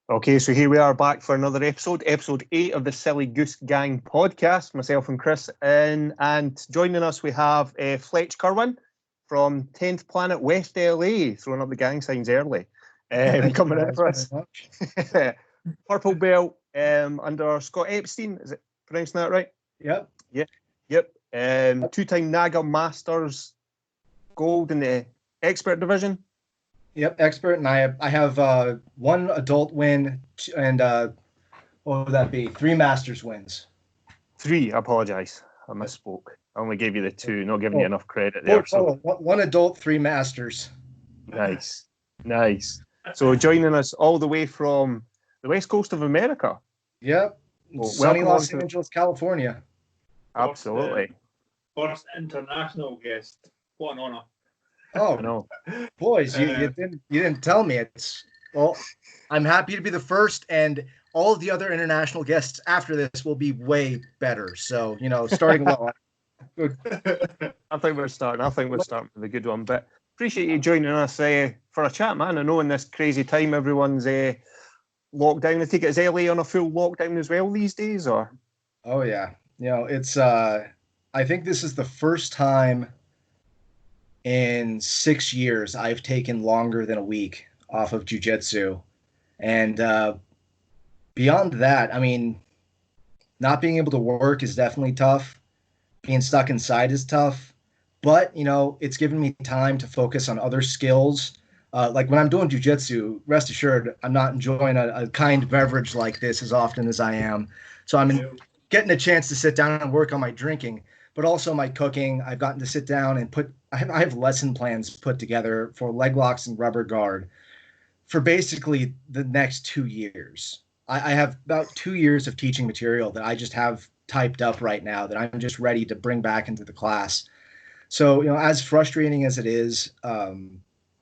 Okay, so here we are back for another episode 8 of the Silly Goose Gang podcast. Myself and Chris and joining us we have Fletcher Kirwan from 10th Planet West LA, throwing up the gang signs early. Coming in for us. Purple belt under Scott Epstein, is it pronouncing that right? Yep. Yep. Two-time NAGA Masters Gold in the expert division. Yep, expert, and I have one adult win and what would that be? 3 Masters wins. 3. I apologise. I misspoke. I only gave you the 2, not giving you enough credit there. One adult, 3 Masters. Nice. So joining us all the way from the west coast of America. Yep. Sunny Los Angeles, California. Absolutely. First international guest. What an honour. Oh no, boys! You didn't tell me. I'm happy to be the first, and all of the other international guests after this will be way better. So starting low. Good. I think we're starting with a good one. But appreciate you joining us for a chat, man. I know in this crazy time everyone's lockdown. I take it, is LA on a full lockdown as well these days, or? Oh yeah, it's. I think this is the first time in 6 years I've taken longer than a week off of jiu-jitsu. And beyond that, I mean, not being able to work is definitely tough. Being stuck inside is tough. But, it's given me time to focus on other skills. Like when I'm doing jiu-jitsu, rest assured, I'm not enjoying a kind beverage like this as often as I am. So I'm getting a chance to sit down and work on my drinking, but also my cooking. I've gotten to sit down and I have lesson plans put together for leg locks and rubber guard for basically the next 2 years. I have about 2 years of teaching material that I just have typed up right now that I'm just ready to bring back into the class. So, as frustrating as it is,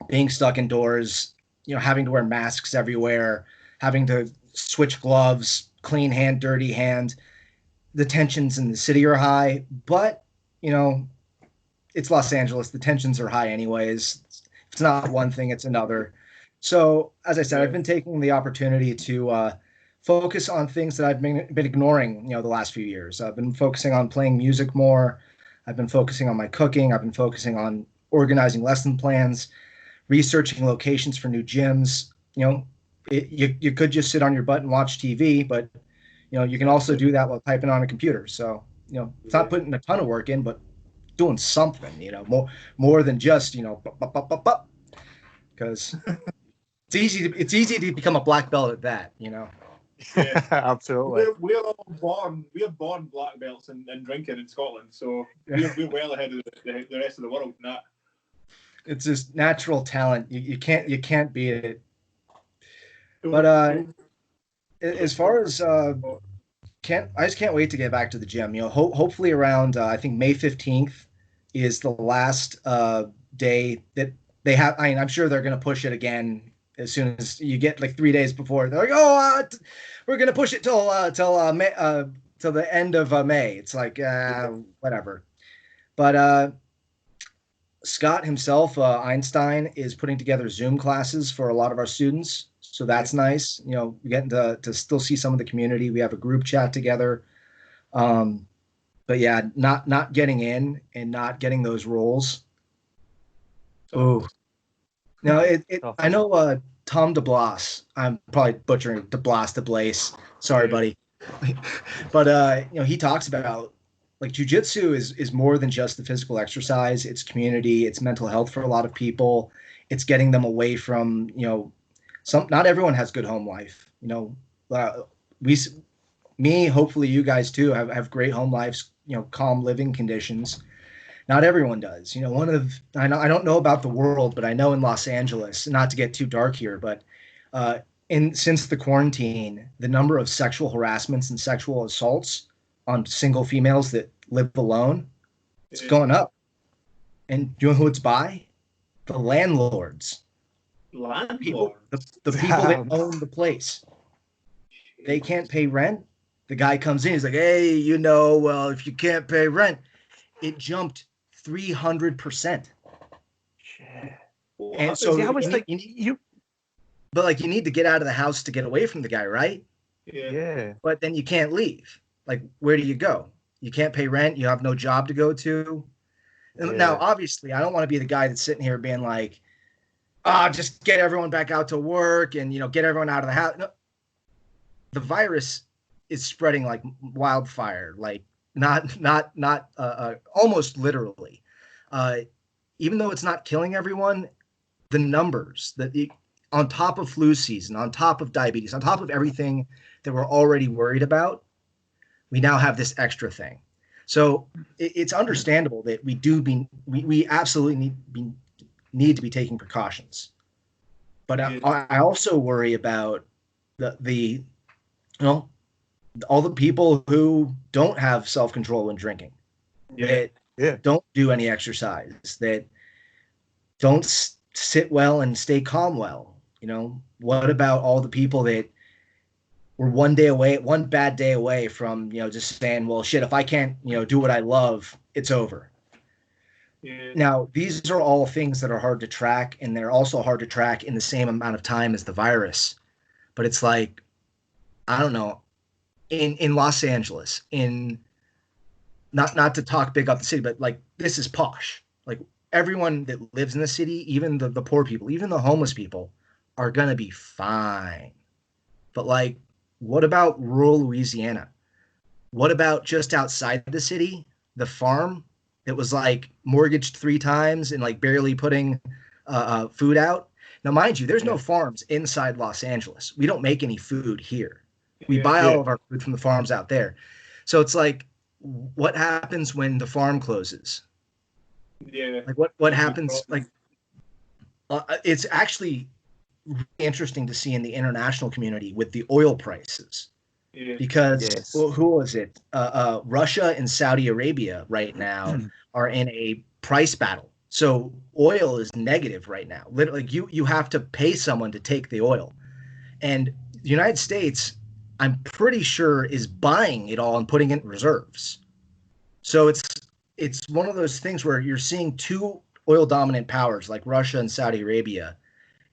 being stuck indoors, having to wear masks everywhere, having to switch gloves, clean hand, dirty hand, the tensions in the city are high, but, it's Los Angeles. The tensions are high anyways. It's not one thing, it's another. So, as I said, I've been taking the opportunity to focus on things that I've been ignoring, the last few years. I've been focusing on playing music more. I've been focusing on my cooking. I've been focusing on organizing lesson plans, researching locations for new gyms. You could just sit on your butt and watch TV, but, you can also do that while typing on a computer. So, it's not putting a ton of work in, but doing something, more than just, because it's easy to become a black belt at that, Yeah, absolutely. We're born black belts in drinking in Scotland, so we're well ahead of the rest of the world in that. It's just natural talent. You can't beat it. But as far as I just can't wait to get back to the gym. Hopefully around I think May 15th is the last day that they have. I mean, I'm sure they're going to push it again as soon as you get like 3 days before. They're like, we're going to push it till the end of May. It's like whatever. But Scott himself, Einstein, is putting together Zoom classes for a lot of our students. So that's nice. We're getting to still see some of the community. We have a group chat together. But yeah, not getting in and not getting those roles. Oh, no, I know Tom DeBlas. I'm probably butchering DeBlas. Sorry, buddy. But he talks about like jiu-jitsu is more than just the physical exercise. It's community. It's mental health for a lot of people. It's getting them away from not everyone has good home life. Me, hopefully you guys too have great home lives, calm living conditions. Not everyone does. I don't know about the world, but I know in Los Angeles, not to get too dark here, but since the quarantine, the number of sexual harassments and sexual assaults on single females that live alone, it's going up. And do you know who it's by? The landlords. The people that own the place. They can't pay rent. The guy comes in. He's like, hey, well, if you can't pay rent, it jumped 300%. And so but like you need to get out of the house to get away from the guy, right? Yeah. But then you can't leave. Like, where do you go? You can't pay rent. You have no job to go to. And now, obviously, I don't want to be the guy that's sitting here being like, just get everyone back out to work and, get everyone out of the house. No, the virus is spreading like wildfire, like not almost literally. Even though it's not killing everyone, the numbers on top of flu season, on top of diabetes, on top of everything that we're already worried about, we now have this extra thing. So it's understandable that we absolutely need to be taking precautions. But I also worry about the all the people who don't have self-control when drinking, that don't do any exercise, that don't sit well and stay calm well. What about all the people that were one bad day away from, just saying, well, shit, if I can't, do what I love, it's over. Yeah. Now, these are all things that are hard to track, and they're also hard to track in the same amount of time as the virus. But it's like, I don't know, in Los Angeles, not to talk big up the city, but like, this is posh. Like, everyone that lives in the city, even the poor people, even the homeless people, are going to be fine. But like, what about rural Louisiana? What about just outside the city, the farm that was like mortgaged 3 times and like barely putting food out? Now, mind you, there's no farms inside Los Angeles. We don't make any food here. We buy all of our food from the farms out there. So it's like, what happens when the farm closes? Yeah. Like what happens? Like, it's actually really interesting to see in the international community with the oil prices, because who was it? Russia and Saudi Arabia right now are in a price battle. So oil is negative right now. Literally, you have to pay someone to take the oil, and the United States, I'm pretty sure, is buying it all and putting it in reserves. So it's one of those things where you're seeing 2 oil dominant powers like Russia and Saudi Arabia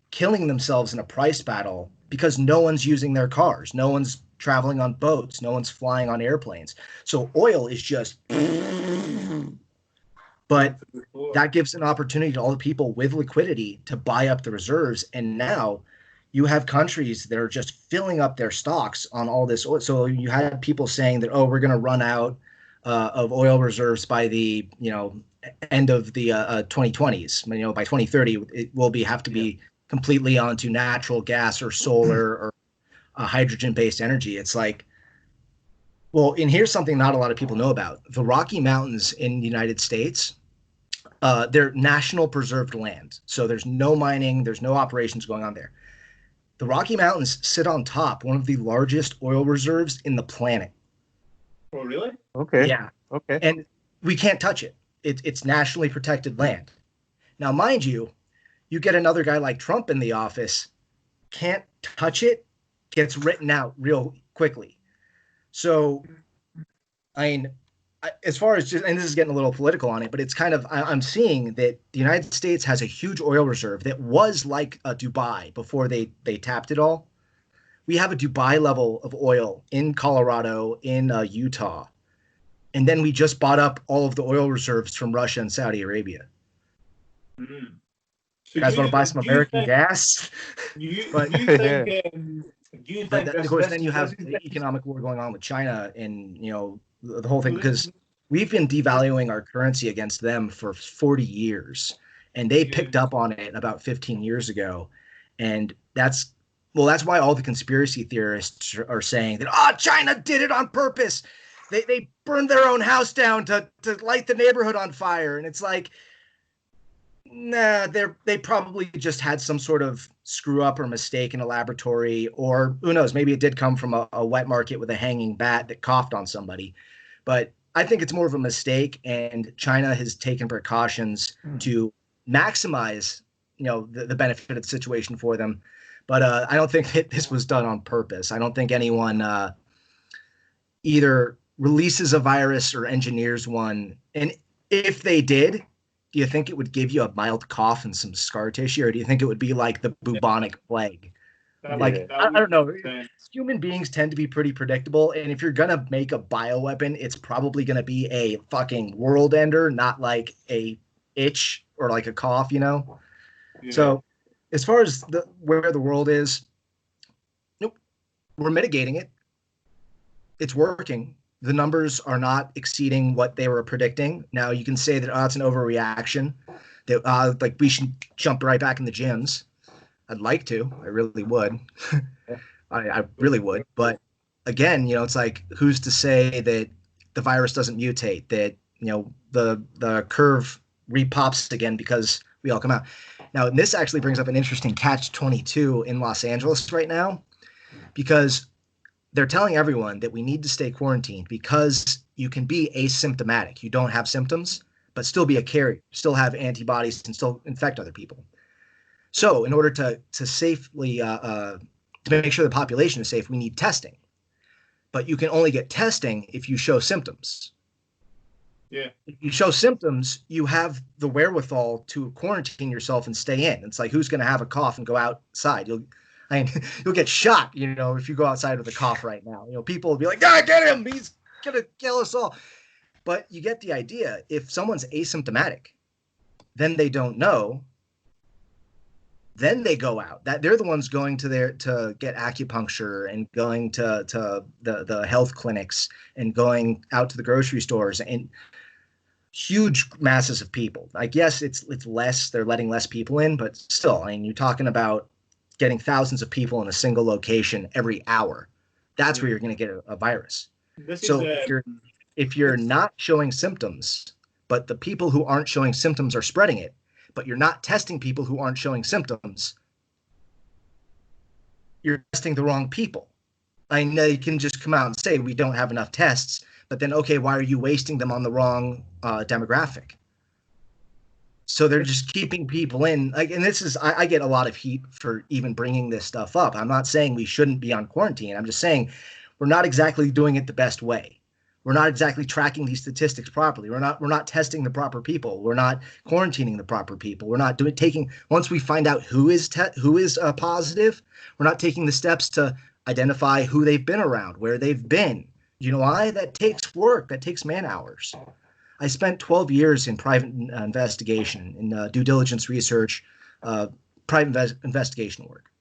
killing themselves in a price battle because no one's using their cars. No one's traveling on boats. No one's flying on airplanes. So oil is just, but that gives an opportunity to all the people with liquidity to buy up the reserves. And now you have countries that are just filling up their stocks on all this oil. So you had people saying that, we're going to run out of oil reserves by the, end of the 2020s. By 2030, it will have to be completely onto natural gas or solar or hydrogen-based energy. It's like, well, and here's something not a lot of people know about. The Rocky Mountains in the United States, they're national preserved land. So there's no mining, there's no operations going on there. The Rocky Mountains sit on top, one of the largest oil reserves in the planet. Oh, really? Okay. Yeah. Okay. And we can't touch it. It's nationally protected land. Now, mind you, you get another guy like Trump in the office, can't touch it, gets written out real quickly. So, I mean, as far as and this is getting a little political on it, but it's kind of, I'm seeing that the United States has a huge oil reserve that was like Dubai before they tapped it all. We have a Dubai level of oil in Colorado, in Utah. And then we just bought up all of the oil reserves from Russia and Saudi Arabia. Mm. So you guys want to buy some American gas? Do you think of course, then you have the economic war going on with China and, the whole thing, because we've been devaluing our currency against them for 40 years, and they picked up on it about 15 years ago. And that's why all the conspiracy theorists are saying that, China did it on purpose. They burned their own house down to light the neighborhood on fire. And it's like, nah, they probably just had some sort of screw up or mistake in a laboratory, or who knows, maybe it did come from a wet market with a hanging bat that coughed on somebody. But I think it's more of a mistake, and China has taken precautions to maximize, the benefit of the situation for them. But I don't think that this was done on purpose. I don't think anyone either releases a virus or engineers one. And if they did, do you think it would give you a mild cough and some scar tissue, or do you think it would be like the bubonic plague? Like, I don't know. Human beings tend to be pretty predictable, and if you're gonna make a bioweapon, it's probably gonna be a fucking world ender, not like a itch or like a cough, you know? Yeah. So as far as where the world is, nope, we're mitigating it. It's working. The numbers are not exceeding what they were predicting. Now you can say that, oh, it's an overreaction, that like we should jump right back in the gyms. I'd like to. I really would. I really would. But again, you know, it's like, who's to say that the virus doesn't mutate, that, you know, the curve repops again because we all come out. Now, this actually brings up an interesting catch-22 in Los Angeles right now, because they're telling everyone that we need to stay quarantined because you can be asymptomatic. You don't have symptoms, but still be a carrier, still have antibodies and still infect other people. So in order to safely, to make sure the population is safe, we need testing. But you can only get testing if you show symptoms. Yeah. If you show symptoms, you have the wherewithal to quarantine yourself and stay in. It's like, who's going to have a cough and go outside? You'll get shot, you know, if you go outside with a cough right now. You know, people will be like, "Ah, get him! He's going to kill us all." But you get the idea. If someone's asymptomatic, then they don't know. Then they go out. That they're the ones going to get acupuncture and going to the health clinics and going out to the grocery stores, and huge masses of people. Like, yes, it's less. They're letting less people in, but still, I mean, you're talking about getting thousands of people in a single location every hour. That's where you're going to get a virus. If you're not showing symptoms, but the people who aren't showing symptoms are spreading it, but you're not testing people who aren't showing symptoms, you're testing the wrong people. I know you can just come out and say we don't have enough tests, but then, okay, why are you wasting them on the wrong demographic? So they're just keeping people in. Like, and this is, I get a lot of heat for even bringing this stuff up. I'm not saying we shouldn't be on quarantine. I'm just saying we're not exactly doing it the best way. We're not exactly tracking these statistics properly. We're not testing the proper people. We're not quarantining the proper people. We're not once we find out who is positive, we're not taking the steps to identify who they've been around, where they've been. You know why? That takes work. That takes man hours. I spent 12 years in private investigation, in due diligence research, private investigation work.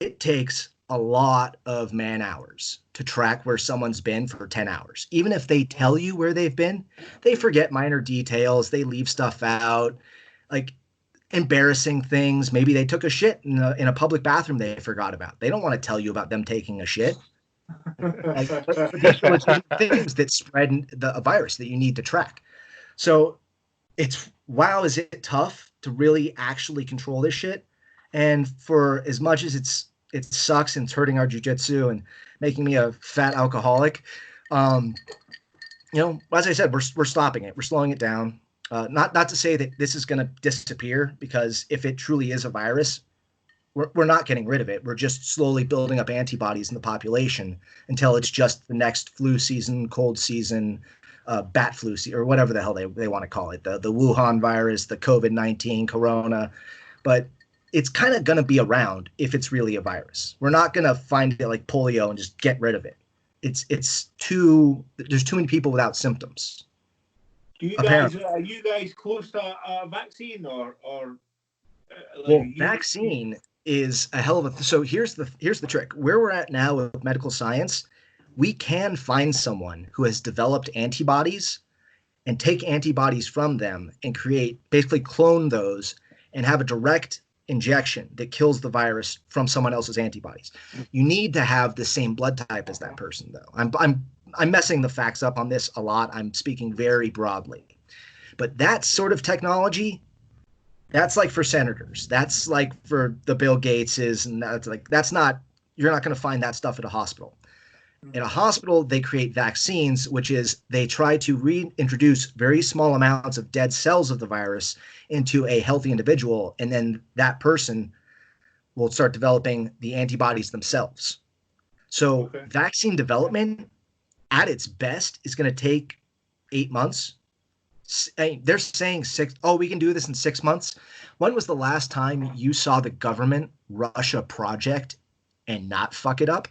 It takes a lot of man hours to track where someone's been for 10 hours. Even if they tell you where they've been, they forget minor details. They leave stuff out, like embarrassing things. Maybe they took a shit in a public bathroom they forgot about. They don't want to tell you about them taking a shit. But these are legitimate things that spread a virus that you need to track. So wow, is it tough to really actually control this shit? And for as much as it sucks and it's hurting our jiu-jitsu and making me a fat alcoholic, you know, as I said, we're stopping it. We're slowing it down. Not to say that this is going to disappear, because if it truly is a virus, we're not getting rid of it. We're just slowly building up antibodies in the population until it's just the next flu season, cold season, bat flu season, or whatever the hell they want to call it, the Wuhan virus, the COVID-19, Corona. But it's kind of going to be around if it's really a virus. We're not going to find it like polio and just get rid of it. There's too many people without symptoms. Are you guys close to a vaccine or vaccine is a hell of a so here's the trick. Where we're at now with medical science, we can find someone who has developed antibodies and take antibodies from them and basically clone those and have a direct injection that kills the virus from someone else's antibodies. You need to have the same blood type as that person, though. I'm messing the facts up on this a lot. I'm speaking very broadly. But that sort of technology, that's like for senators. That's like for the Bill Gateses, and you're not going to find that stuff at a hospital. In a hospital, they create vaccines, which is they try to reintroduce very small amounts of dead cells of the virus into a healthy individual, and then that person will start developing the antibodies themselves. So vaccine development at its best is going to take 8 months, They're saying we can do this in 6 months. When was the last time you saw the government rush a project and not fuck it up?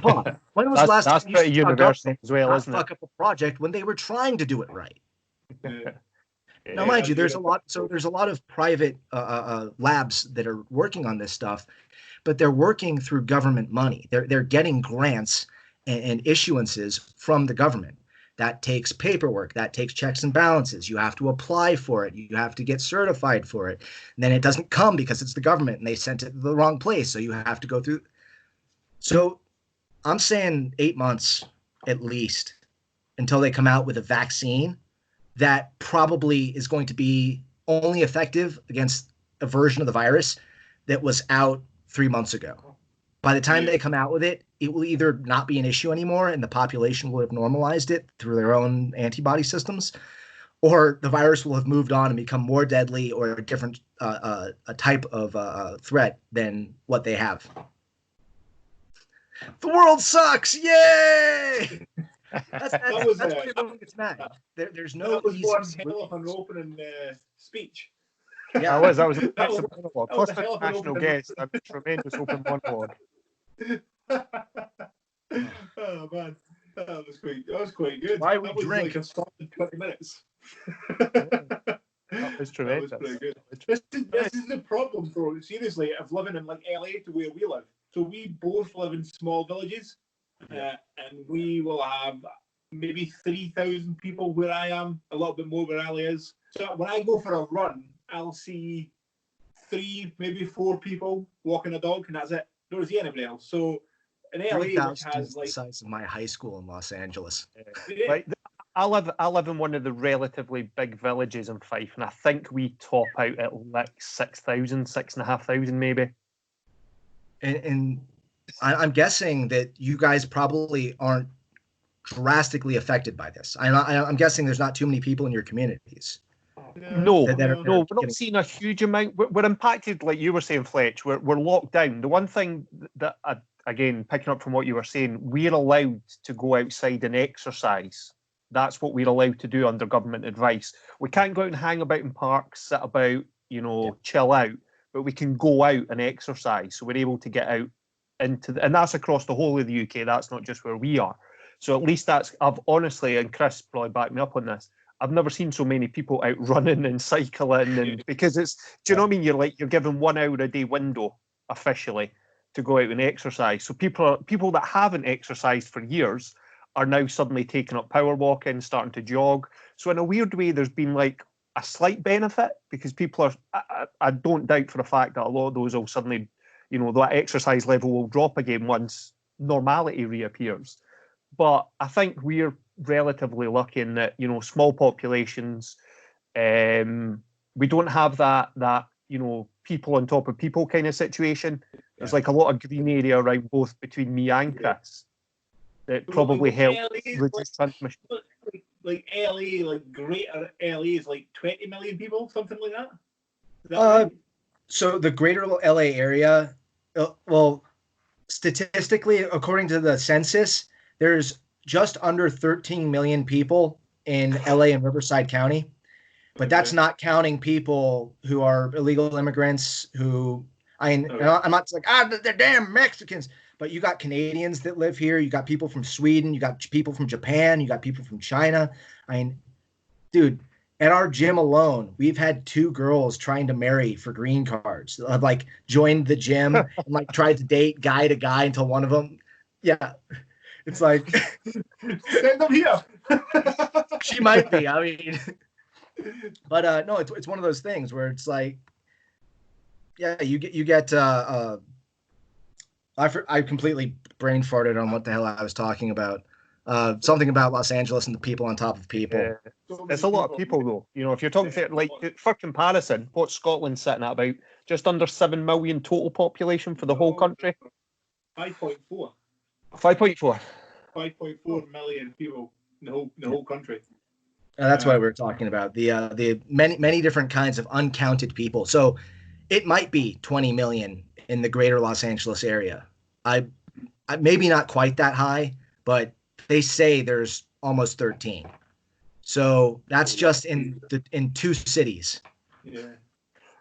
When was the last time you pretty saw universal as well, isn't fuck it? up a project when they were trying to do it right? Now, mind you, there's a lot of private labs that are working on this stuff, but they're working through government money. They're getting grants and issuances from the government. That takes paperwork. That takes checks and balances. You have to apply for it. You have to get certified for it. And then it doesn't come because it's the government and they sent it to the wrong place. So you have to go through. So I'm saying 8 months at least until they come out with a vaccine that probably is going to be only effective against a version of the virus that was out 3 months ago. By the time they come out with it, it will either not be an issue anymore and the population will have normalized it through their own antibody systems, or the virus will have moved on and become more deadly or a different a type of threat than what they have. The world sucks! Yay! That's why everyone gets mad. There's no easy hell of an opening speech. Yeah, that was a massive monologue. Plus the national guest, a tremendous open monologue. Oh man, that was quite good. Why we that was drink? Like a solid 20 minutes. That was tremendous. That was pretty good. This is the problem, bro. Seriously, of living in like LA to where we live. So we both live in small villages, and we will have maybe 3,000 people where I am, a little bit more where Ali is. So when I go for a run, I'll see 3, maybe 4 people walking a dog, and that's it. Don't see anybody else. So in LA, which has like the size of my high school in Los Angeles. Like, I live in one of the relatively big villages in Fife, and I think we top out at like 6,000, 6,500 maybe. And I'm guessing that you guys probably aren't drastically affected by this. I'm guessing there's not too many people in your communities. No, we're not seeing a huge amount. We're impacted, like you were saying, Fletch. We're locked down. The one thing that, again, picking up from what you were saying, we're allowed to go outside and exercise. That's what we're allowed to do under government advice. We can't go out and hang about in parks, sit about, chill out, but we can go out and exercise. So we're able to get out and that's across the whole of the UK. That's not just where we are. So at least I've honestly, and Chris probably backed me up on this, I've never seen so many people out running and cycling, and because do you know what I mean? You're given 1 hour a day window officially to go out and exercise. So people that haven't exercised for years are now suddenly taking up power walking, starting to jog. So in a weird way, there's been like a slight benefit because people are. I don't doubt for the fact that a lot of those will suddenly, that exercise level will drop again once normality reappears. But I think we're relatively lucky in that, small populations, we don't have that people on top of people kind of situation. There's like a lot of green area around both between me and Chris that probably helps reduce transmission. Like LA, like greater LA is like 20 million people, something like that? Is that right? So the greater LA area, well, statistically, according to the census, there's just under 13 million people in LA and Riverside County. But that's not counting people who are illegal immigrants who, I'm not like, they're damn Mexicans. But you got Canadians that live here. You got people from Sweden. You got people from Japan. You got people from China. Dude, at our gym alone, we've had 2 girls trying to marry for green cards. Like joined the gym and like tried to date guy to guy until one of them, it's like send them here. She might be. But no, it's one of those things where it's like, you get. I completely brain farted on what the hell I was talking about. Something about Los Angeles and the people on top of people. Yeah. It's a lot of people though. If you're talking like for comparison, what's Scotland sitting at about? Just under 7 million total population for the whole country. 5.4. 5.4. 5.4 million people in the whole country. That's what we were talking about. The many different kinds of uncounted people. So it might be 20 million in the greater Los Angeles area. I maybe not quite that high, but they say there's almost 13. So that's just in 2 cities. Yeah,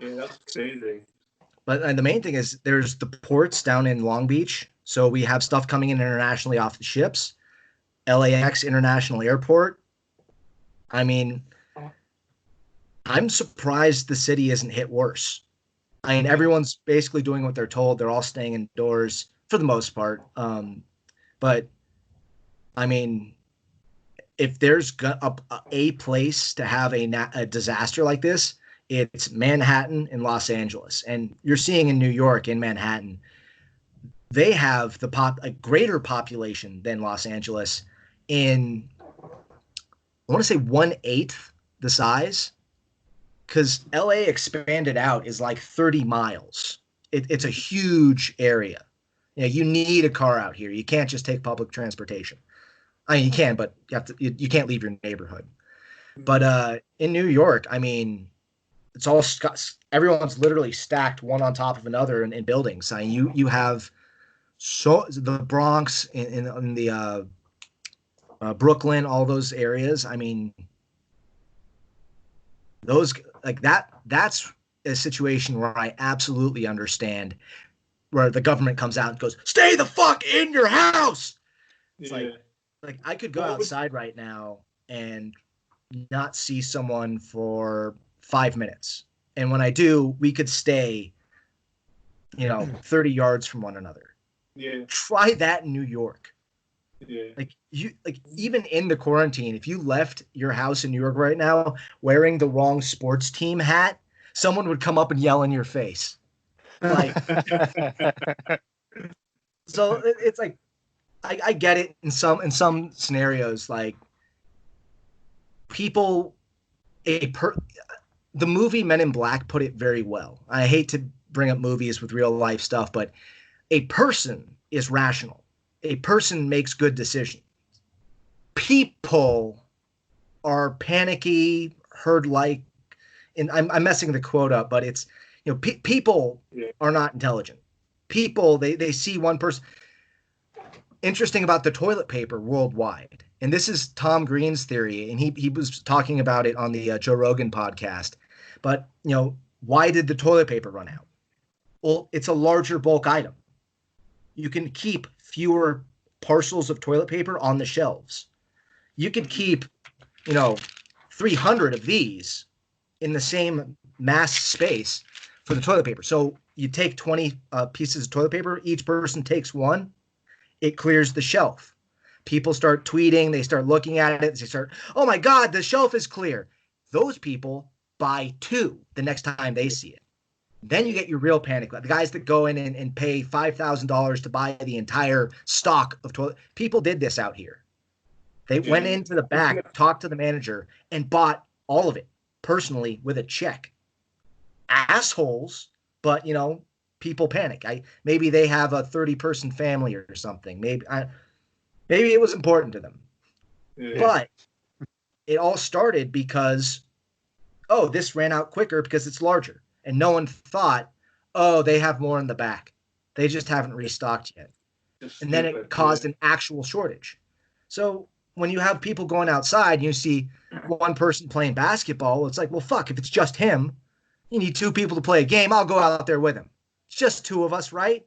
that's crazy. But the main thing is there's the ports down in Long Beach. So we have stuff coming in internationally off the ships. LAX International Airport. I mean, I'm surprised the city isn't hit worse. I mean, everyone's basically doing what they're told. They're all staying indoors for the most part. But I mean, if there's a place to have a disaster like this, it's Manhattan and Los Angeles. And you're seeing in New York, in Manhattan, they have a greater population than Los Angeles in, I want to say 1/8 the size, because LA expanded out is like 30 miles. It's a huge area. You know, you need a car out here. You can't just take public transportation. I mean, you can, but you can't leave your neighborhood. But in New York, I mean, it's all everyone's literally stacked one on top of another in buildings. I mean, you have the Bronx in the Brooklyn, all those areas. I mean, those like that's a situation where I absolutely understand, where the government comes out and goes, "Stay the fuck in your house." It's like I could go outside right now and not see someone for 5 minutes. And when I do, we could stay, 30 yards from one another. Yeah. Try that in New York. Yeah. Like even in the quarantine, if you left your house in New York right now wearing the wrong sports team hat, someone would come up and yell in your face. Like, so it's like, I get it in some scenarios, like people, the movie Men in Black put it very well. I hate to bring up movies with real life stuff, but a person is rational. A person makes good decisions. People are panicky, herd-like, and I'm messing the quote up, but it's, people are not intelligent. People, they see one person. Interesting about the toilet paper worldwide, and this is Tom Green's theory, and he was talking about it on the Joe Rogan podcast. But why did the toilet paper run out? Well, it's a larger bulk item. You can keep fewer parcels of toilet paper on the shelves. You could keep 300 of these in the same mass space for the toilet paper. So you take 20 pieces of toilet paper, each person takes one. It clears the shelf. People start tweeting, they start looking at it, they start, oh my God, the shelf is clear. Those people buy 2 the next time they see it. Then you get your real panic. The guys that go in and pay $5,000 to buy the entire stock of toilet. People did this out here. They went into the back, talked to the manager, and bought all of it personally with a check. Assholes, but people panic. Maybe they have a 30-person family or something. Maybe it was important to them. Yeah. But it all started because, this ran out quicker because it's larger. And no one thought, they have more in the back. They just haven't restocked yet. And then it caused an actual shortage. So when you have people going outside and you see one person playing basketball, it's like, well, fuck, if it's just him, you need 2 people to play a game. I'll go out there with him. It's just 2 of us, right?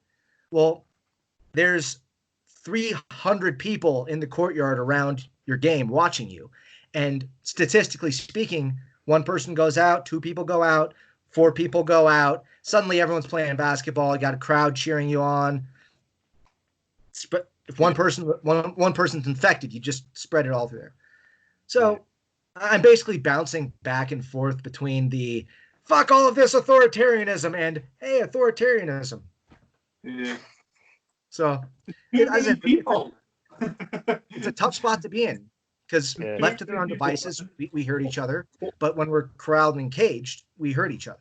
Well, there's 300 people in the courtyard around your game watching you. And statistically speaking, 1 person goes out, 2 people go out, 4 people go out. Suddenly everyone's playing basketball. You got a crowd cheering you on. If one person's infected, you just spread it all through there. So I'm basically bouncing back and forth between the fuck all of this authoritarianism and hey, authoritarianism. Yeah. So it's a tough spot to be in, because left to their own devices, we hurt each other. But when we're corralled and caged, we hurt each other.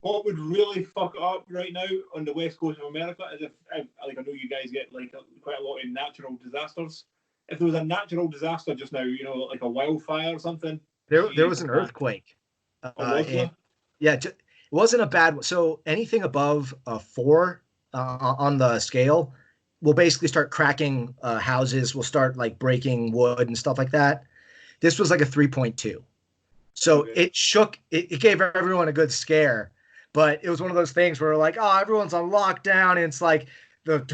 What would really fuck up right now on the west coast of America is if I know you guys get quite a lot of natural disasters. If there was a natural disaster just now, like a wildfire or something. There was an earthquake. It wasn't a bad one. So anything above 4 on the scale will basically start cracking houses. Will start breaking wood and stuff like that. This was like a 3.2. So it shook, it gave everyone a good scare, but it was one of those things where like, oh, everyone's on lockdown, and it's like the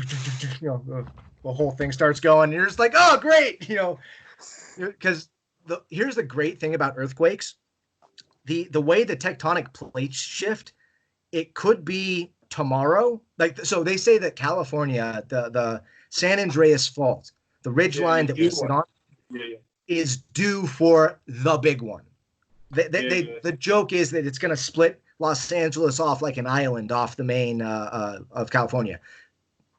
whole thing starts going, and you're just like, oh, great, because here's the great thing about earthquakes. The way the tectonic plates shift, it could be tomorrow. Like, so they say that California, the San Andreas Fault, the ridge line that we sit on, is due for the big one. The joke is that it's going to split Los Angeles off like an island off the main of California.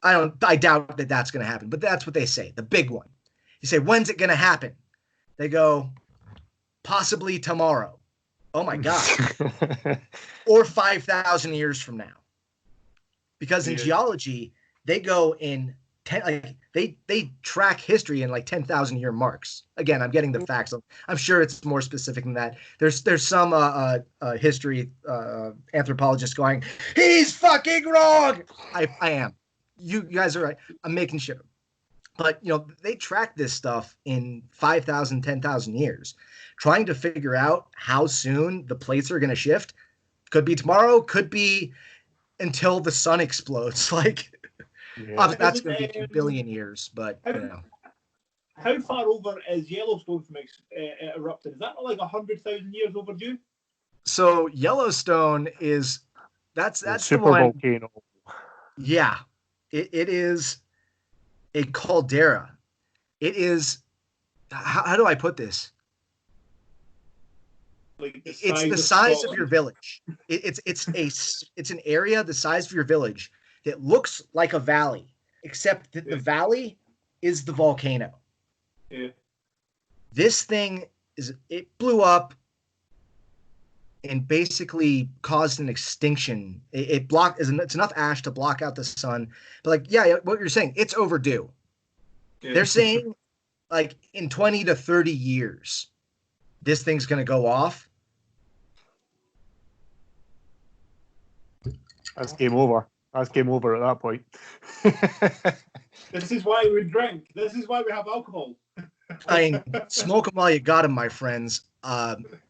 I doubt that that's going to happen, but that's what they say. The big one. You say, when's it going to happen? They go, possibly tomorrow. Oh my God. Or 5,000 years from now. Because in geology, they go in they track history in like 10,000 year marks. Again, I'm getting the facts. I'm sure it's more specific than that. There's some history anthropologists going, he's fucking wrong. I am. You guys are right. I'm making sure. But they track this stuff in 5,000, 10,000 years, trying to figure out how soon the plates are going to shift. Could be tomorrow. Could be until the sun explodes. Like. Yeah. That's going to be 2 billion years, but How far over is Yellowstone from erupting? Is that not like 100,000 years overdue? So Yellowstone is that's super volcano. Yeah, it is a caldera. It is. How do I put this? Like it's the size of your village. It's an area the size of your village. That looks like a valley, except that the valley is the volcano. Yeah. This thing it blew up and basically caused an extinction. It's enough ash to block out the sun. But what you're saying, it's overdue. Yeah. They're saying like in 20 to 30 years, this thing's going to go off. That's game over. That's game over at that point. This is why we drink. This is why we have alcohol. I mean, smoke them while you got them, my friends.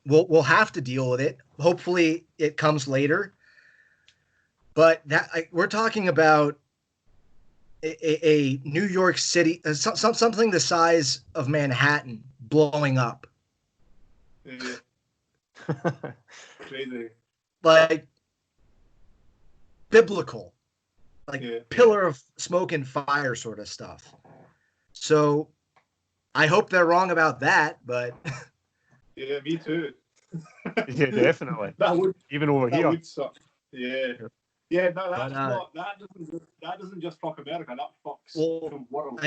We'll have to deal with it. Hopefully, it comes later. But we're talking about a New York City, something the size of Manhattan blowing up. Yeah. Crazy. Like biblical, pillar of smoke and fire sort of stuff. So I hope they're wrong about that, but yeah, me too. Yeah, definitely. That would even over that here. Would suck. Yeah. Yeah, no, that doesn't just fuck America. That fucks the world.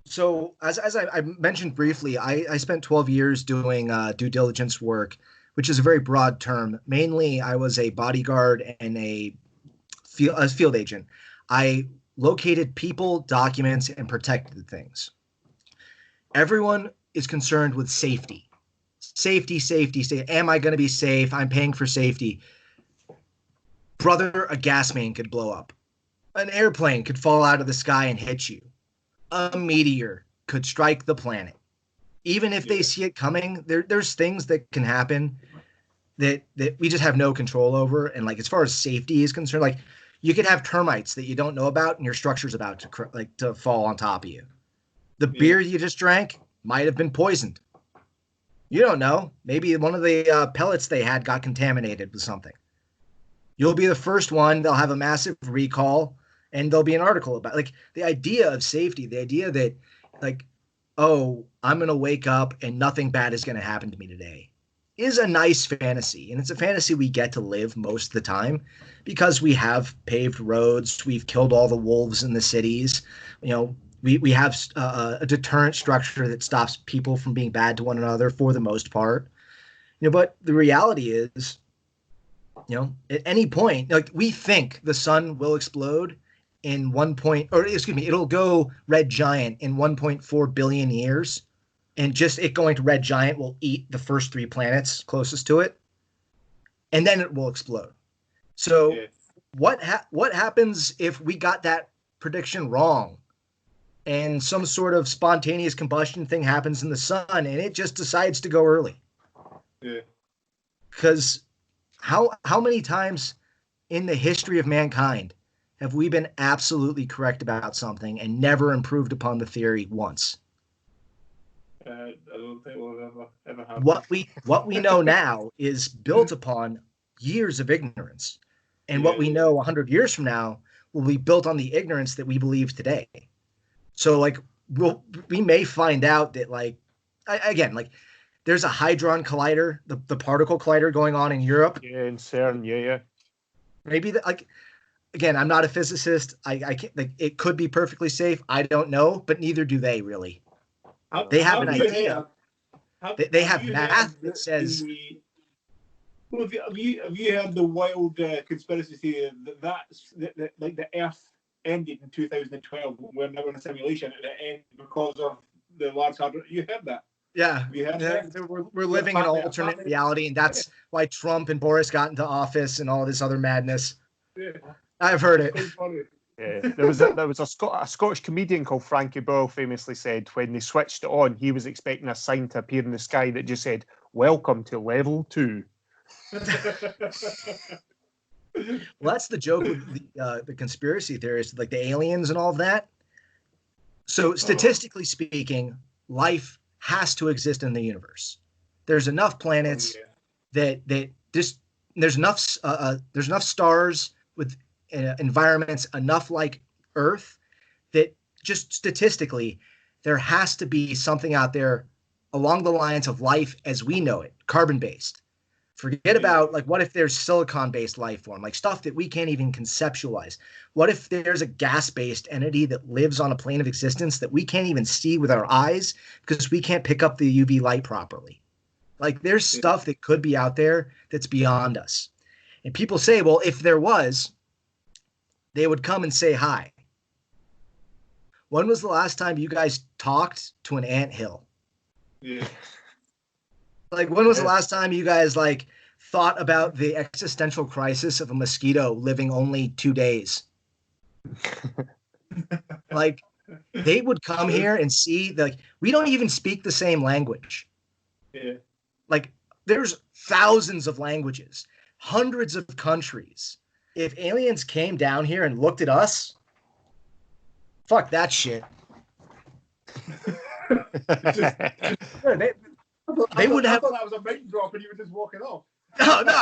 So as I mentioned briefly, I spent 12 years doing due diligence work, which is a very broad term. Mainly, I was a bodyguard and a field agent. I located people, documents, and protected things. Everyone is concerned with safety. Safety. Am I going to be safe? I'm paying for safety. Brother, a gas main could blow up. An airplane could fall out of the sky and hit you. A meteor could strike the planet. Even if they see it coming, there's things that can happen that we just have no control over. And as far as safety is concerned, you could have termites that you don't know about, and your structure's about to fall on top of you. The beer you just drank might have been poisoned. You don't know. Maybe one of the pellets they had got contaminated with something. You'll be the first one. They'll have a massive recall, and there'll be an article about the idea of safety, the idea that oh, I'm going to wake up and nothing bad is going to happen to me today is a nice fantasy. And it's a fantasy we get to live most of the time because we have paved roads. We've killed all the wolves in the cities. We have a deterrent structure that stops people from being bad to one another for the most part. But the reality is, at any point, we think the sun will explode in it'll go red giant in 1.4 billion years. And just it going to red giant will eat the first 3 planets closest to it. And then it will explode. So what happens if we got that prediction wrong? and some sort of spontaneous combustion thing happens in the sun, and it just decides to go early. Yeah. Because how many times in the history of mankind have we been absolutely correct about something and never improved upon the theory once? I don't think we'll ever have What we know now is built upon years of ignorance, and what we know 100 years from now will be built on the ignorance that we believe today. So like we may find out that like again like there's a hadron collider, the particle collider going on in Europe. Yeah, in CERN. Yeah. Maybe that like again, I'm not a physicist. I can't like it could be perfectly safe. I don't know, but neither do they really. They have an idea. They have math that says. Well, have you heard the wild conspiracy theory that like the Earth ended in 2012? We're now in a simulation and it ended because of the Large Hadron. You heard that? Yeah, we're living in an alternate reality, and that's why Trump and Boris got into office and all this other madness. Yeah. I've heard it. Yeah, there was a Scottish comedian called Frankie Boyle famously said when they switched it on, he was expecting a sign to appear in the sky that just said, "Welcome to level 2." Well, that's the joke with the conspiracy theorists, like the aliens and all of that. So statistically speaking, life has to exist in the universe. There's enough planets that there's enough stars with environments enough like Earth that just statistically there has to be something out there along the lines of life as we know it, carbon-based. Forget about like what if there's silicon-based life form, like stuff that we can't even conceptualize. What if there's a gas-based entity that lives on a plane of existence that we can't even see with our eyes because we can't pick up the UV light properly? Like there's stuff that could be out there that's beyond us. And people say, well, if there was, they would come and say hi. When was the last time you guys talked to an anthill? Yeah. Like, when was the last time you guys, like, thought about the existential crisis of a mosquito living only 2 days? Like, they would come here and see, like, we don't even speak the same language. Yeah. Like, there's thousands of languages, hundreds of countries. If aliens came down here and looked at us, fuck that shit. They would have. I thought that was a mic drop and you were just walking off. No.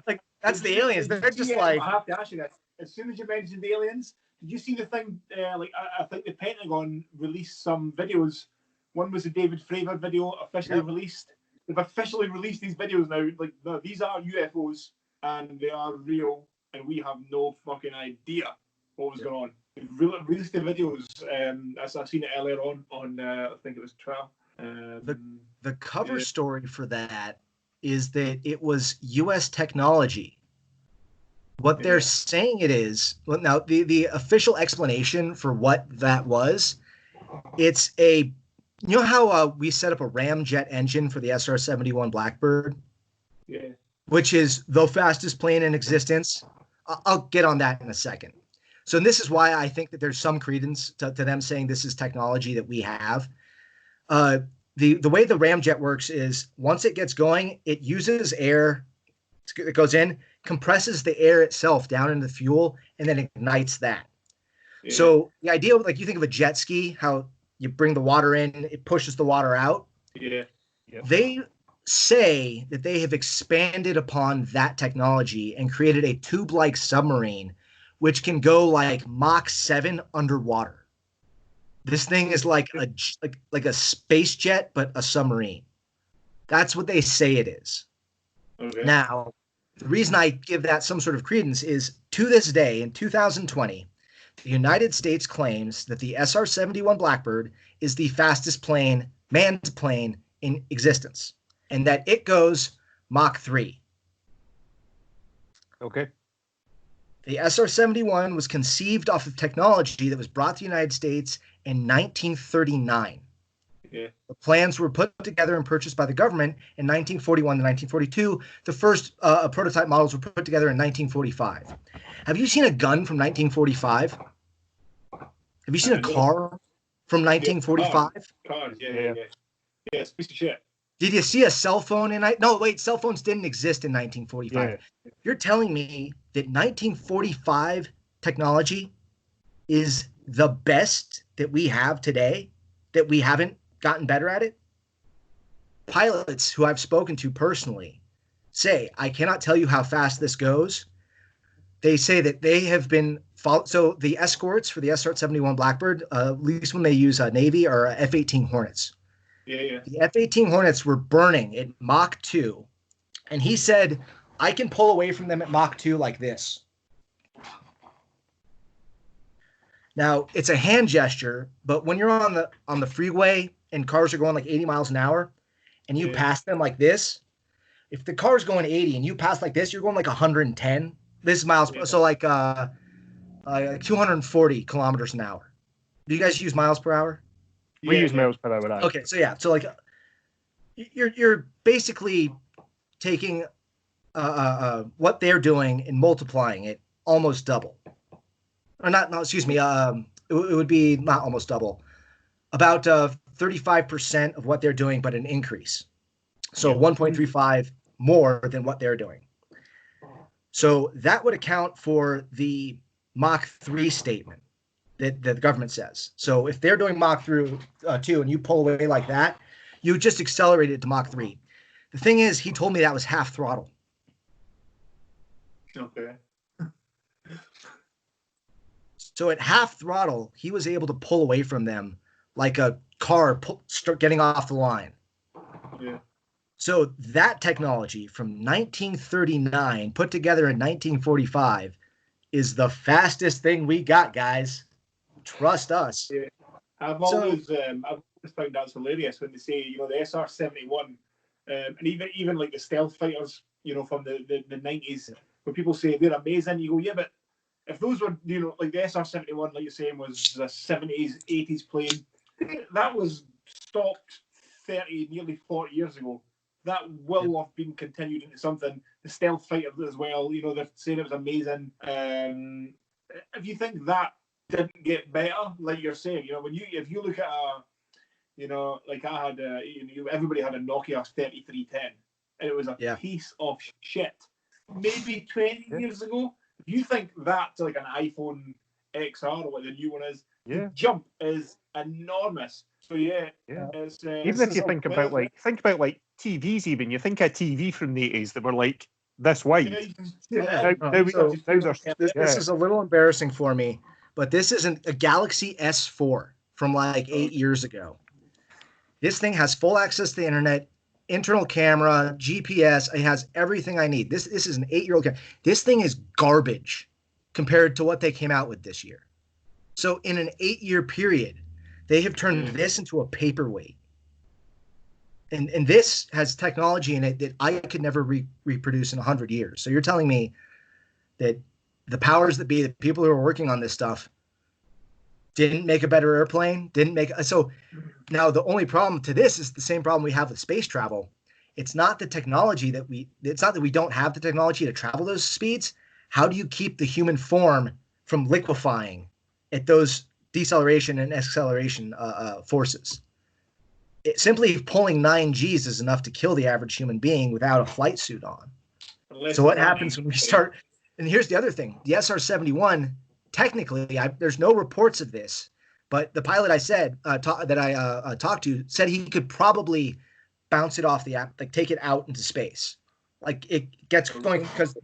Like, that's the aliens. They're just like. I have to ask you this. As soon as you mentioned aliens, did you see the thing? I think the Pentagon released some videos. One was the David Fravor video officially released. They've officially released these videos now. Like, no, these are UFOs and they are real, and we have no fucking idea what was going on. They've released the videos. I've seen it earlier on I think it was Trial. The cover story for that is that it was U.S. technology. What they're saying it is, well, now the official explanation for what that was, it's a, you know how we set up a ramjet engine for the SR-71 Blackbird? Yeah. Which is the fastest plane in existence. I'll get on that in a second. So this is why I think that there's some credence to them saying this is technology that we have. The way the ramjet works is once it gets going, it uses air, it goes in, compresses the air itself down into the fuel, and then ignites that. Yeah. So the idea, like you think of a jet ski, how you bring the water in, it pushes the water out. Yeah. They say that they have expanded upon that technology and created a tube-like submarine, which can go like Mach 7 underwater. This thing is like a space jet, but a submarine. That's what they say it is. Okay. Now, the reason I give that some sort of credence is to this day, in 2020, the United States claims that the SR-71 Blackbird is the fastest plane, manned plane in existence, and that it goes Mach 3. Okay. The SR-71 was conceived off of technology that was brought to the United States in 1939. Yeah. The plans were put together and purchased by the government in 1941 to 1942. The first prototype models were put together in 1945. Have you seen a gun from 1945? Have you seen a car? from 1945. Cars, yeah. It's a piece of shit. Did you see a cell phone no, wait, cell phones didn't exist in 1945. Yeah. You're telling me that 1945 technology is the best that we have today, that we haven't gotten better at it? Pilots who I've spoken to personally say, I cannot tell you how fast this goes. They say that they have been so the escorts for the SR-71 Blackbird, at least when they use Navy, are F-18 Hornets. Yeah. The F-18 Hornets were burning at Mach 2, and he said, I can pull away from them at Mach 2 like this. Now, it's a hand gesture, but when you're on the freeway and cars are going like 80 miles an hour, and you pass them like this, if the car's going 80 and you pass like this, you're going like 110. This is miles, so like 240 kilometers an hour. Do you guys use miles per hour? We use miles per hour. Okay, so yeah, so like you're basically taking what they're doing and multiplying it almost double. Or not, excuse me, it would be not almost double. About 35% of what they're doing, but an increase. So 1.35 more than what they're doing. So that would account for the Mach 3 statement that the government says. So if they're doing Mach 2 and you pull away like that, you just accelerate it to Mach 3. The thing is, he told me that was half throttle. Okay. So at half throttle, he was able to pull away from them like a car getting off the line. Yeah. So that technology from 1939 put together in 1945 is the fastest thing we got, guys. Trust us. Yeah. I've always found that's hilarious when they say, the SR-71 and even like the stealth fighters, from the 90s, when people say they're amazing, you go, yeah, but if those were, like the SR-71, like you're saying, was a 70s, 80s plane, that was stopped 30, nearly 40 years ago. That will have been continued into something. The stealth fighter as well, they're saying it was amazing. If you think that didn't get better, like you're saying, if you look at like I had, everybody had a Nokia 3310, and it was a piece of shit. Maybe 20 years ago, if you think that to like an iPhone XR or what the new one is, the jump is enormous. So it's, even if you think about like TVs, even you think of a TV from the 80s that were like this wide. This is a little embarrassing for me, but this isn't a Galaxy S4 from like 8 years ago. This thing has full access to the internet, internal camera, GPS. It has everything I need. This is an 8-year-old camera. This thing is garbage compared to what they came out with this year. So in an 8-year period, they have turned this into a paperweight. And this has technology in it that I could never reproduce in 100 years. So you're telling me that the powers that be, the people who are working on this stuff, didn't make a better airplane, so now the only problem to this is the same problem we have with space travel. It's not the technology it's not that we don't have the technology to travel those speeds. How do you keep the human form from liquefying at those deceleration and acceleration forces? Simply pulling 9 Gs is enough to kill the average human being without a flight suit on. So what happens when we start? And here's the other thing. The SR-71, technically, there's no reports of this, but the pilot I said that I talked to said he could probably bounce it off take it out into space. Like it gets going, because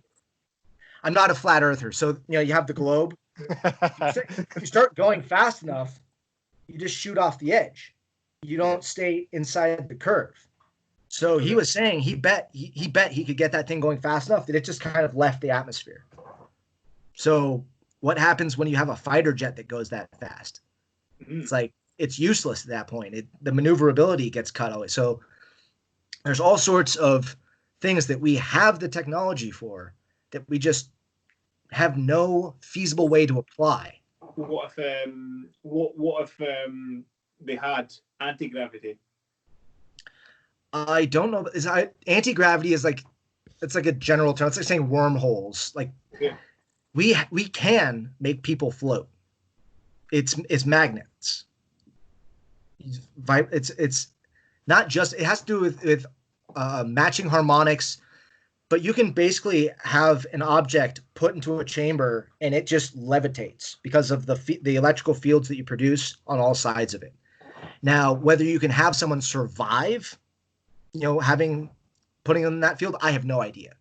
I'm not a flat earther. So, you have the globe. You start going fast enough, you just shoot off the edge. You don't stay inside the curve. So he was saying he bet he could get that thing going fast enough that it just kind of left the atmosphere. So what happens when you have a fighter jet that goes that fast? It's like, it's useless at that point. The maneuverability gets cut away. So there's all sorts of things that we have the technology for that we just have no feasible way to apply. What if they had anti-gravity? I don't know. Anti-gravity is like, it's like a general term. It's like saying wormholes. Like we can make people float. It's magnets. It's not just, it has to do with matching harmonics, but you can basically have an object put into a chamber and it just levitates because of the electrical fields that you produce on all sides of it. Now, whether you can have someone survive, putting them in that field, I have no idea.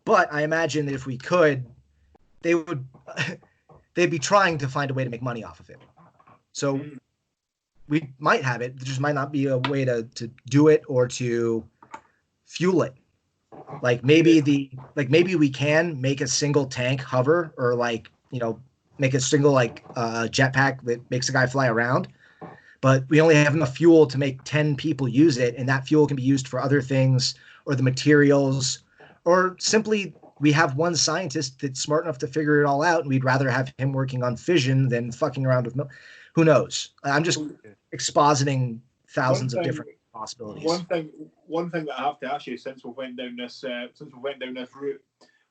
But I imagine that if we could, they'd be trying to find a way to make money off of it. So we might have it. There just might not be a way to do it or to fuel it. Like maybe we can make a single tank hover, or make a single jetpack that makes a guy fly around. But we only have enough fuel to make 10 people use it, and that fuel can be used for other things, or the materials, or simply we have one scientist that's smart enough to figure it all out, and we'd rather have him working on fission than fucking around with who knows? I'm just expositing thousands of different possibilities. One thing that I have to ask you, since we went down this route,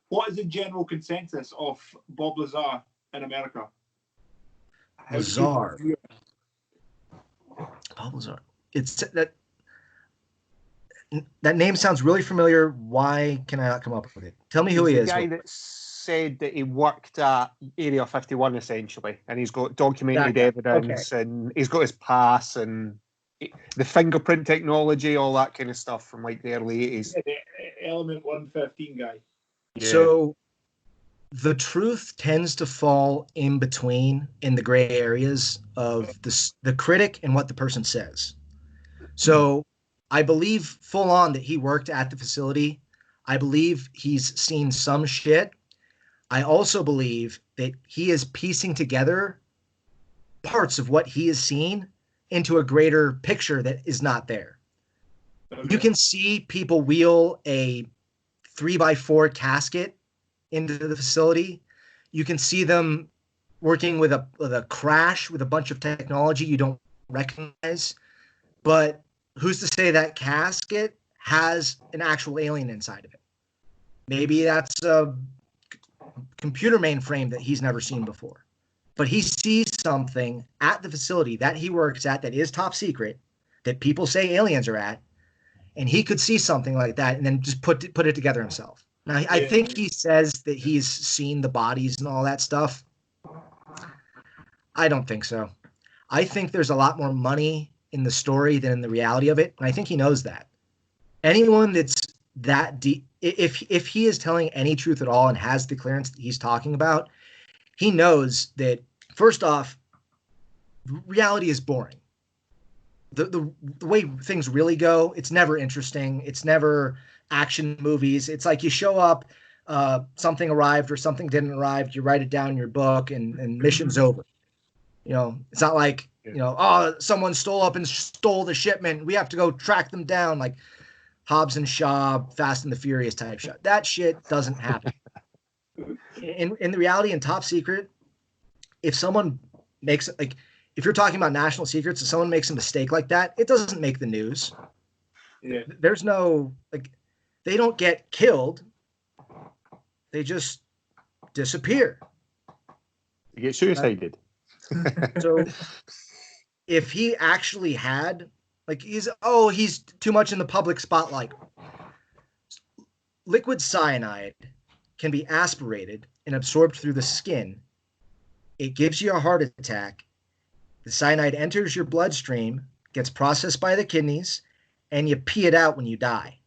what is the general consensus of Bob Lazar in America? Lazar. Bob Lazar. It's that name sounds really familiar. Why can I not come up with it? Tell me who he is. The guy that said that he worked at Area 51 essentially, and he's got documented evidence, and he's got his pass and the fingerprint technology, all that kind of stuff from the early 80s. Yeah, the Element 115 guy. Yeah. So the truth tends to fall in between, in the gray areas of the critic and what the person says. So I believe full on that he worked at the facility. I believe he's seen some shit. I also believe that he is piecing together parts of what he has seen into a greater picture that is not there. Okay. You can see people wheel a 3x4 casket into the facility. You can see them working with a crash with a bunch of technology you don't recognize. But who's to say that casket has an actual alien inside of it? Maybe that's a computer mainframe that he's never seen before. But he sees something at the facility that he works at that is top secret, that people say aliens are at, and he could see something like that and then just put it together himself. Now, I think he says that he's seen the bodies and all that stuff. I don't think so. I think there's a lot more money in the story than in the reality of it, and I think he knows that. Anyone that's that deep, if he is telling any truth at all and has the clearance that he's talking about, he knows that, first off, reality is boring. The way things really go, it's never interesting. It's never action movies. It's like you show up, something arrived or something didn't arrive, you write it down in your book, and mission's over. It's not like, someone stole the shipment, we have to go track them down, like Hobbs and Shaw, Fast and the Furious type shit. That shit doesn't happen. In the reality and top secret, if someone makes if you're talking about national secrets, if someone makes a mistake like that, it doesn't make the news. Yeah. There's no, they don't get killed. They just disappear. You get suicided. So if he actually had, he's too much in the public spotlight. Liquid cyanide can be aspirated and absorbed through the skin. It gives you a heart attack. The cyanide enters your bloodstream, gets processed by the kidneys, and you pee it out when you die.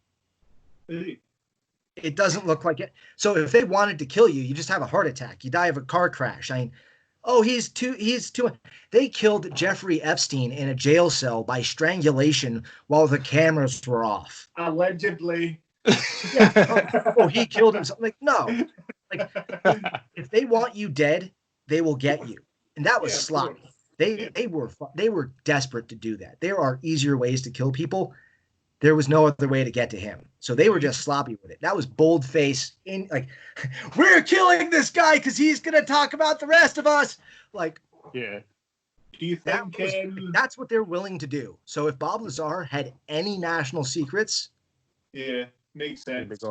It doesn't look like it. So if they wanted to kill you, you just have a heart attack. You die of a car crash. He's too. They killed Jeffrey Epstein in a jail cell by strangulation while the cameras were off. Allegedly. Yeah. He killed himself. No. If they want you dead, they will get you. And that was sloppy. They were desperate to do that. There are easier ways to kill people. There was no other way to get to him. So they were just sloppy with it. That was bold face we're killing this guy because he's going to talk about the rest of us. Do you think that's what they're willing to do? So if Bob Lazar had any national secrets, makes sense.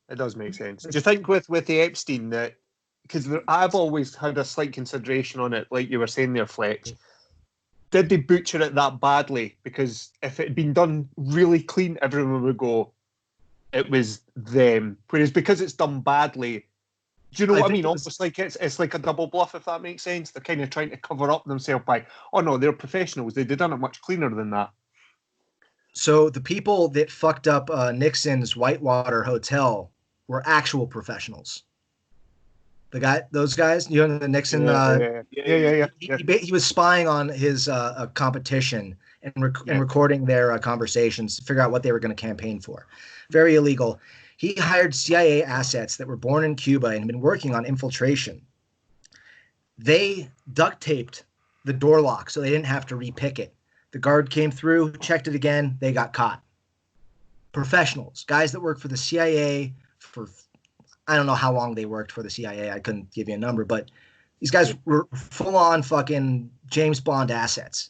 It does make sense. Do you think with the Epstein that, because I've always had a slight consideration on it, like you were saying there, Fletch, did they butcher it that badly? Because if it had been done really clean, everyone would go, it was them. Whereas because it's done badly, do you know what I mean? Almost like it's like a double bluff, if that makes sense. They're kind of trying to cover up themselves by, oh no, they're professionals. They'd done it much cleaner than that. So the people that fucked up Nixon's Whitewater Hotel were actual professionals. Those guys, you know, the Nixon. He was spying on his competition and recording their conversations to figure out what they were going to campaign for. Very illegal. He hired CIA assets that were born in Cuba and had been working on infiltration. They duct taped the door lock so they didn't have to repick it. The guard came through, checked it again. They got caught. Professionals, guys that work for the CIA for, I don't know how long they worked for the CIA. I couldn't give you a number, but these guys were full on fucking James Bond assets.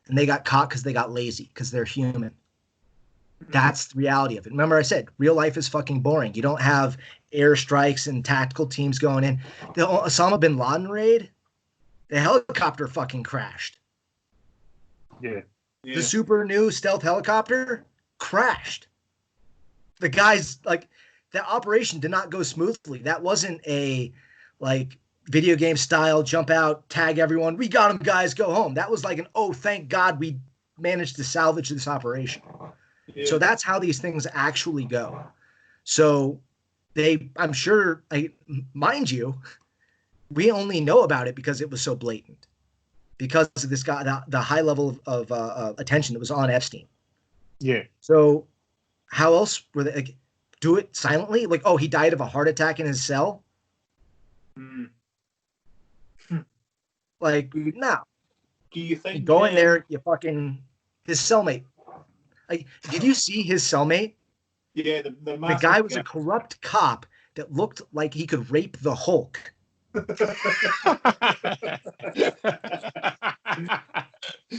And they got caught because they got lazy, because they're human. That's the reality of it. Remember I said, real life is fucking boring. You don't have airstrikes and tactical teams going in. The Osama bin Laden raid, the helicopter fucking crashed. Yeah. The super new stealth helicopter crashed. The guys, like, that operation did not go smoothly. That wasn't a, like, video game style, jump out, tag everyone. We got them, guys, go home. That was like an, oh, thank God we managed to salvage this operation. Yeah. So that's how these things actually go. So I'm sure, mind you, we only know about it because it was so blatant. Because of this guy, the high level of attention that was on Epstein. Yeah. So how else were they, like, do it silently? Like, oh, he died of a heart attack in his cell? Like, no. Do you think... You go in there, you fucking... His cellmate. Like, did you see his cellmate? Yeah, the guy was a corrupt cop that looked like he could rape the Hulk.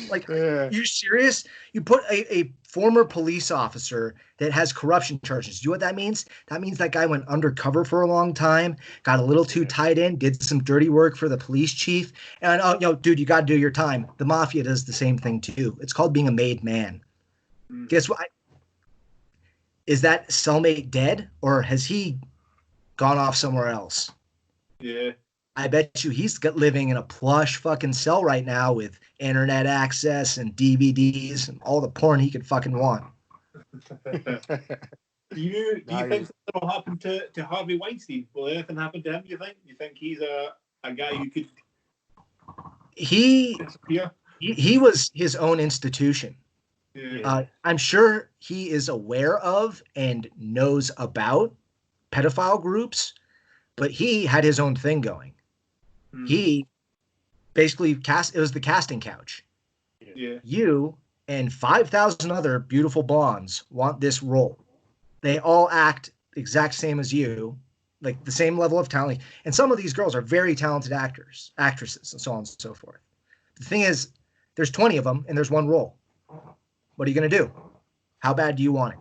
Like, you serious? You put a former police officer that has corruption charges. Do you know what that means? That means that guy went undercover for a long time, got a little too tied in, did some dirty work for the police chief, and dude, you got to do your time. The mafia does the same thing too. It's called being a made man. Guess what? Is that cellmate dead, or has he gone off somewhere else? Yeah. I bet you he's living in a plush fucking cell right now with internet access and DVDs and all the porn he could fucking want. Do you think something will happen to Harvey Weinstein? Will anything happen to him, do you think? You think he's a guy who could disappear? He was his own institution. Yeah. I'm sure he is aware of and knows about pedophile groups, but he had his own thing going. He basically it was the casting couch. Yeah. You and 5,000 other beautiful blondes want this role. They all act exact same as you, like the same level of talent. And some of these girls are very talented actresses, and so on and so forth. The thing is, there's 20 of them and there's one role. What are you going to do? How bad do you want it?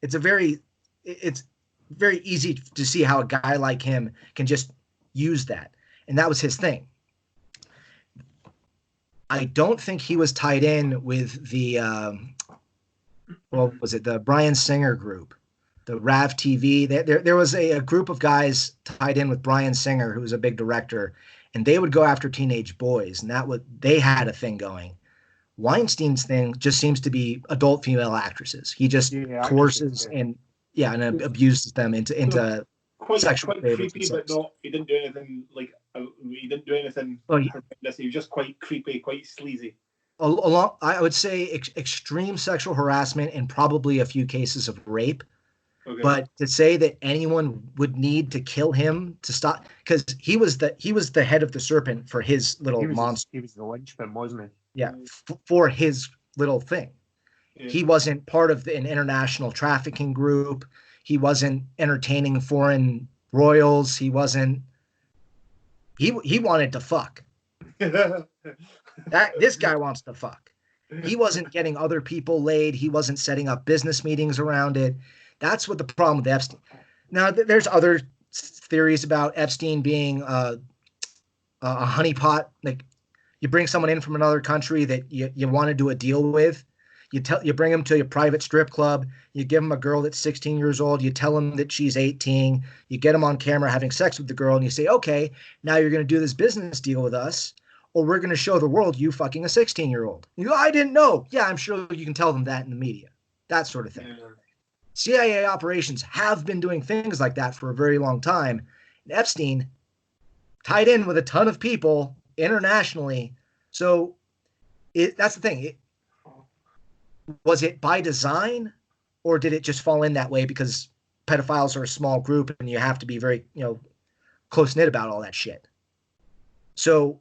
It's very easy to see how a guy like him can just use that. And that was his thing. I don't think he was tied in with the, what was it? The Bryan Singer group, the Rav TV. There was a group of guys tied in with Bryan Singer, who was a big director, and they would go after teenage boys. And they had a thing going. Weinstein's thing just seems to be adult female actresses. He just coerces and abuses them into sexual favors. Creepy, but not. He didn't do anything like. He didn't do anything horrendous. He was just quite creepy, quite sleazy. I would say extreme sexual harassment and probably a few cases of rape. Okay. But to say that anyone would need to kill him to stop, because he was the head of the serpent for his little monster. He was the linchpin, wasn't he? Yeah, for his little thing. Yeah. He wasn't part of an international trafficking group. He wasn't entertaining foreign royals. He wasn't. He wanted to fuck. This guy wants to fuck. He wasn't getting other people laid. He wasn't setting up business meetings around it. That's what the problem with Epstein. Now, there's other theories about Epstein being a honeypot. Like, You bring someone in from another country that you want to do a deal with. You bring them to your private strip club. You give them a girl that's 16 years old. You tell them that she's 18. You get them on camera having sex with the girl, and you say, okay, now you're going to do this business deal with us, or we're going to show the world you fucking a 16-year-old. You go, I didn't know. Yeah, I'm sure you can tell them that in the media. That sort of thing. Yeah. CIA operations have been doing things like that for a very long time. And Epstein tied in with a ton of people internationally. So that's the thing. Was it by design, or did it just fall in that way because pedophiles are a small group and you have to be very, close-knit about all that shit? So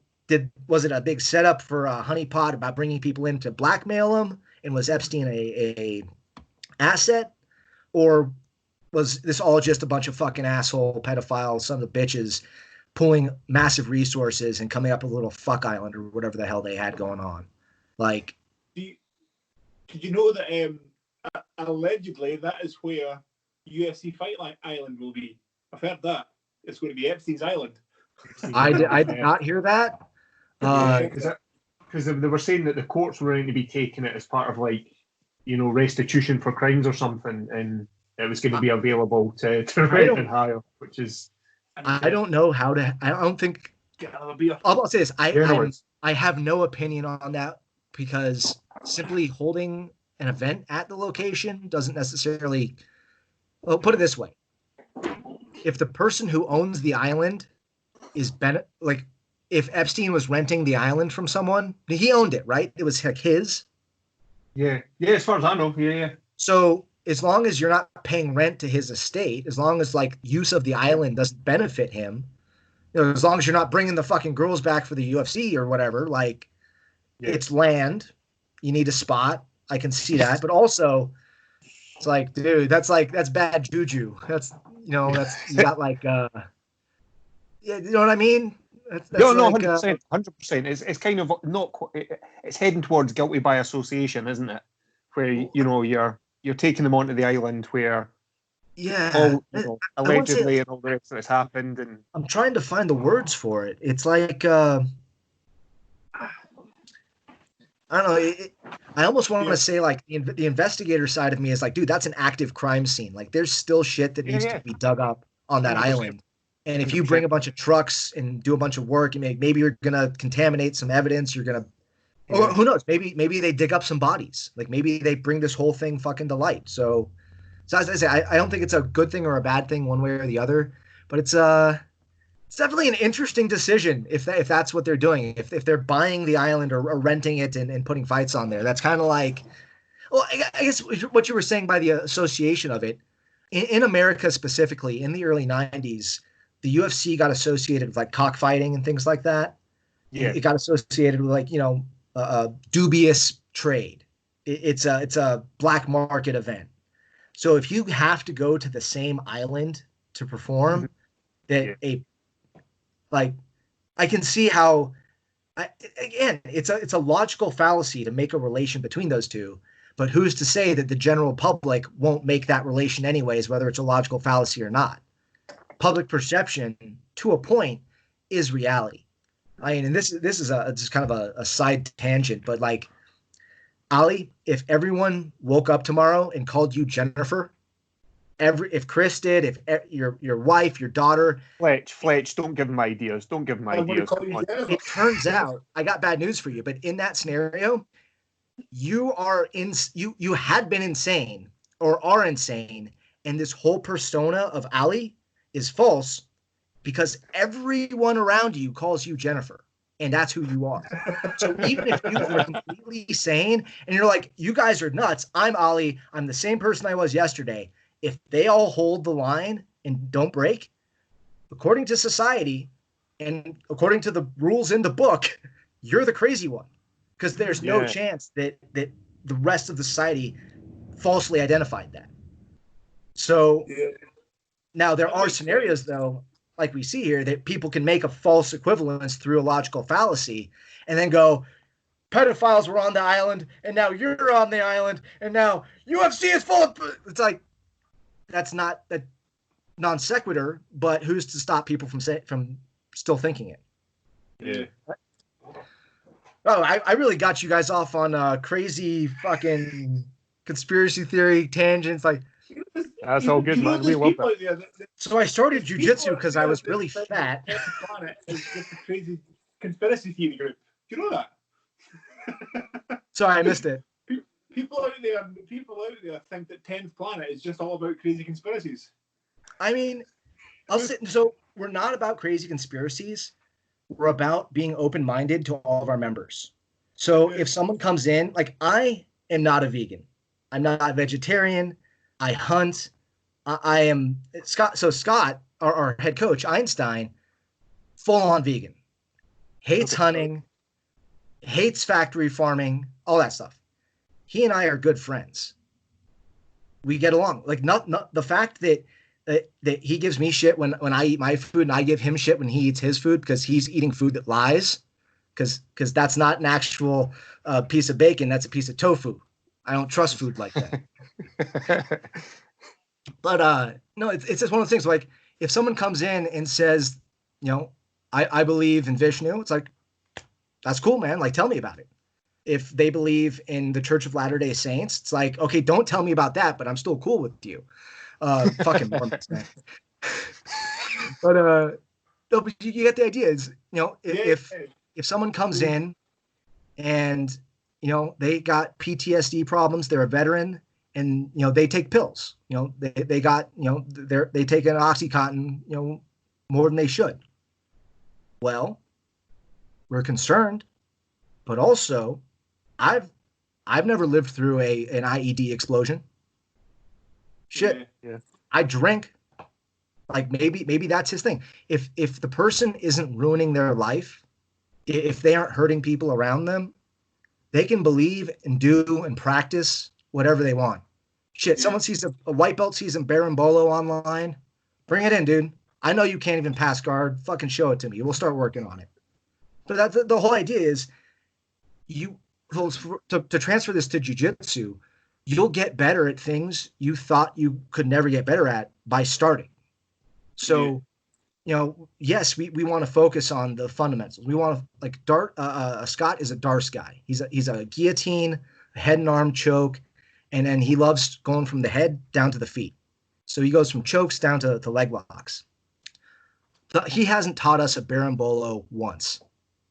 was it a big setup for a honeypot about bringing people in to blackmail them? And was Epstein a asset? Or was this all just a bunch of fucking asshole pedophiles, son of bitches, pulling massive resources and coming up with a little fuck island or whatever the hell they had going on? Like, did you know that allegedly that is where UFC Fight Island will be? I've heard that. It's going to be Epstein's Island. I did not hear that. Because they were saying that the courts were going to be taking it as part of restitution for crimes or something, and it was going to be available to rent and hire, which is... I don't know how to... I don't think... I'll say this. I have no opinion on that, because simply holding an event at the location doesn't necessarily... Well, put it this way. If the person who owns the island is... if Epstein was renting the island from someone, he owned it, right? It was his. Yeah, as far as I know, yeah. So as long as you're not paying rent to his estate, as long as use of the island doesn't benefit him, as long as you're not bringing the fucking girls back for the UFC or whatever, it's land. You need a spot. I can see that, but also it's dude, that's bad juju. That's you got yeah, you know what I mean? That's no, 100%. It's kind of not. It's heading towards guilty by association, isn't it? Where you're taking them onto the island where allegedly and all the rest of it's happened. And I'm trying to find the words for it. It's I don't know. I almost want to say the investigator side of me is dude, that's an active crime scene. There's still shit that needs to be dug up on that island. And if you bring a bunch of trucks and do a bunch of work, and maybe you're gonna contaminate some evidence, you're gonna, or who knows? Maybe they dig up some bodies. Maybe they bring this whole thing fucking to light. So as I say, I don't think it's a good thing or a bad thing one way or the other, but it's definitely an interesting decision if that's what they're doing. If they're buying the island or renting it and putting fights on there, that's kind of well, I guess what you were saying by the association of it in America specifically in the early 90s. The UFC got associated with cockfighting and things like that. Yeah, it got associated with dubious trade. It's a black market event. So if you have to go to the same island to perform, I can see how. It's a logical fallacy to make a relation between those two. But who's to say that the general public won't make that relation anyways, whether it's a logical fallacy or not? Public perception, to a point, is reality. And this is just kind of a side tangent, but Ali, if everyone woke up tomorrow and called you Jennifer, if Chris did, if your wife, your daughter, Fletch, don't give him ideas. Don't give him ideas. It turns out, I got bad news for you, but in that scenario, you had been insane or are insane, and this whole persona of Ali is false because everyone around you calls you Jennifer, and that's who you are. So even if you are completely sane and you're you guys are nuts, I'm Ali, I'm the same person I was yesterday. If they all hold the line and don't break, according to society and according to the rules in the book, you're the crazy one, because there's no chance that the rest of the society falsely identified that. So now, there are scenarios, though, like we see here, that people can make a false equivalence through a logical fallacy and then go, pedophiles were on the island, and now you're on the island, and now UFC is full of... It's that's not a non sequitur, but who's to stop people from still thinking it? Yeah. Oh, I really got you guys off on crazy fucking conspiracy theory tangents. Like, That's all good, man. We there's love people that. out there so I started there's people jujitsu out because I there was that really think fat. that 10th Planet is just a crazy conspiracy theory group. Do you know that? Sorry, I missed it. People out there think that 10th Planet is just all about crazy conspiracies. I mean, so we're not about crazy conspiracies. We're about being open-minded to all of our members. So if someone comes in, like I am not a vegan. I'm not a vegetarian. I hunt. I am Scott. So Scott, our head coach, Einstein, full-on vegan. Hates hunting, hates factory farming, all that stuff. He and I are good friends. We get along. Like not the fact that he gives me shit when I eat my food and I give him shit when he eats his food because he's eating food that lies, because that's not an actual piece of bacon. That's a piece of tofu. I don't trust food like that. But no, it's just one of those things. Like if someone comes in and says, I believe in Vishnu, it's like, that's cool, man. Like, tell me about it. If they believe in the Church of Latter-day Saints, it's like, okay, don't tell me about that, but I'm still cool with you. Fucking Mormons, man. But no, but you get the idea. Is if someone comes in and they got PTSD problems, they're a veteran, and they take pills. They got they take an OxyContin more than they should. Well, we're concerned, but also I've never lived through an IED explosion. Shit. Yeah. I drink. Like maybe that's his thing. If the person isn't ruining their life, if they aren't hurting people around them, they can believe and do and practice whatever they want. Shit, someone sees a white belt sees a Berimbolo online, bring it in, dude. I know you can't even pass guard. Fucking show it to me. We'll start working on it. But that's the whole idea is to transfer this to jiu-jitsu, you'll get better at things you thought you could never get better at by starting. So, yes, we want to focus on the fundamentals. We want to like Scott is a Darce guy. He's a guillotine, a head and arm choke, and then he loves going from the head down to the feet. So he goes from chokes down to leg locks. He hasn't taught us a Berimbolo once.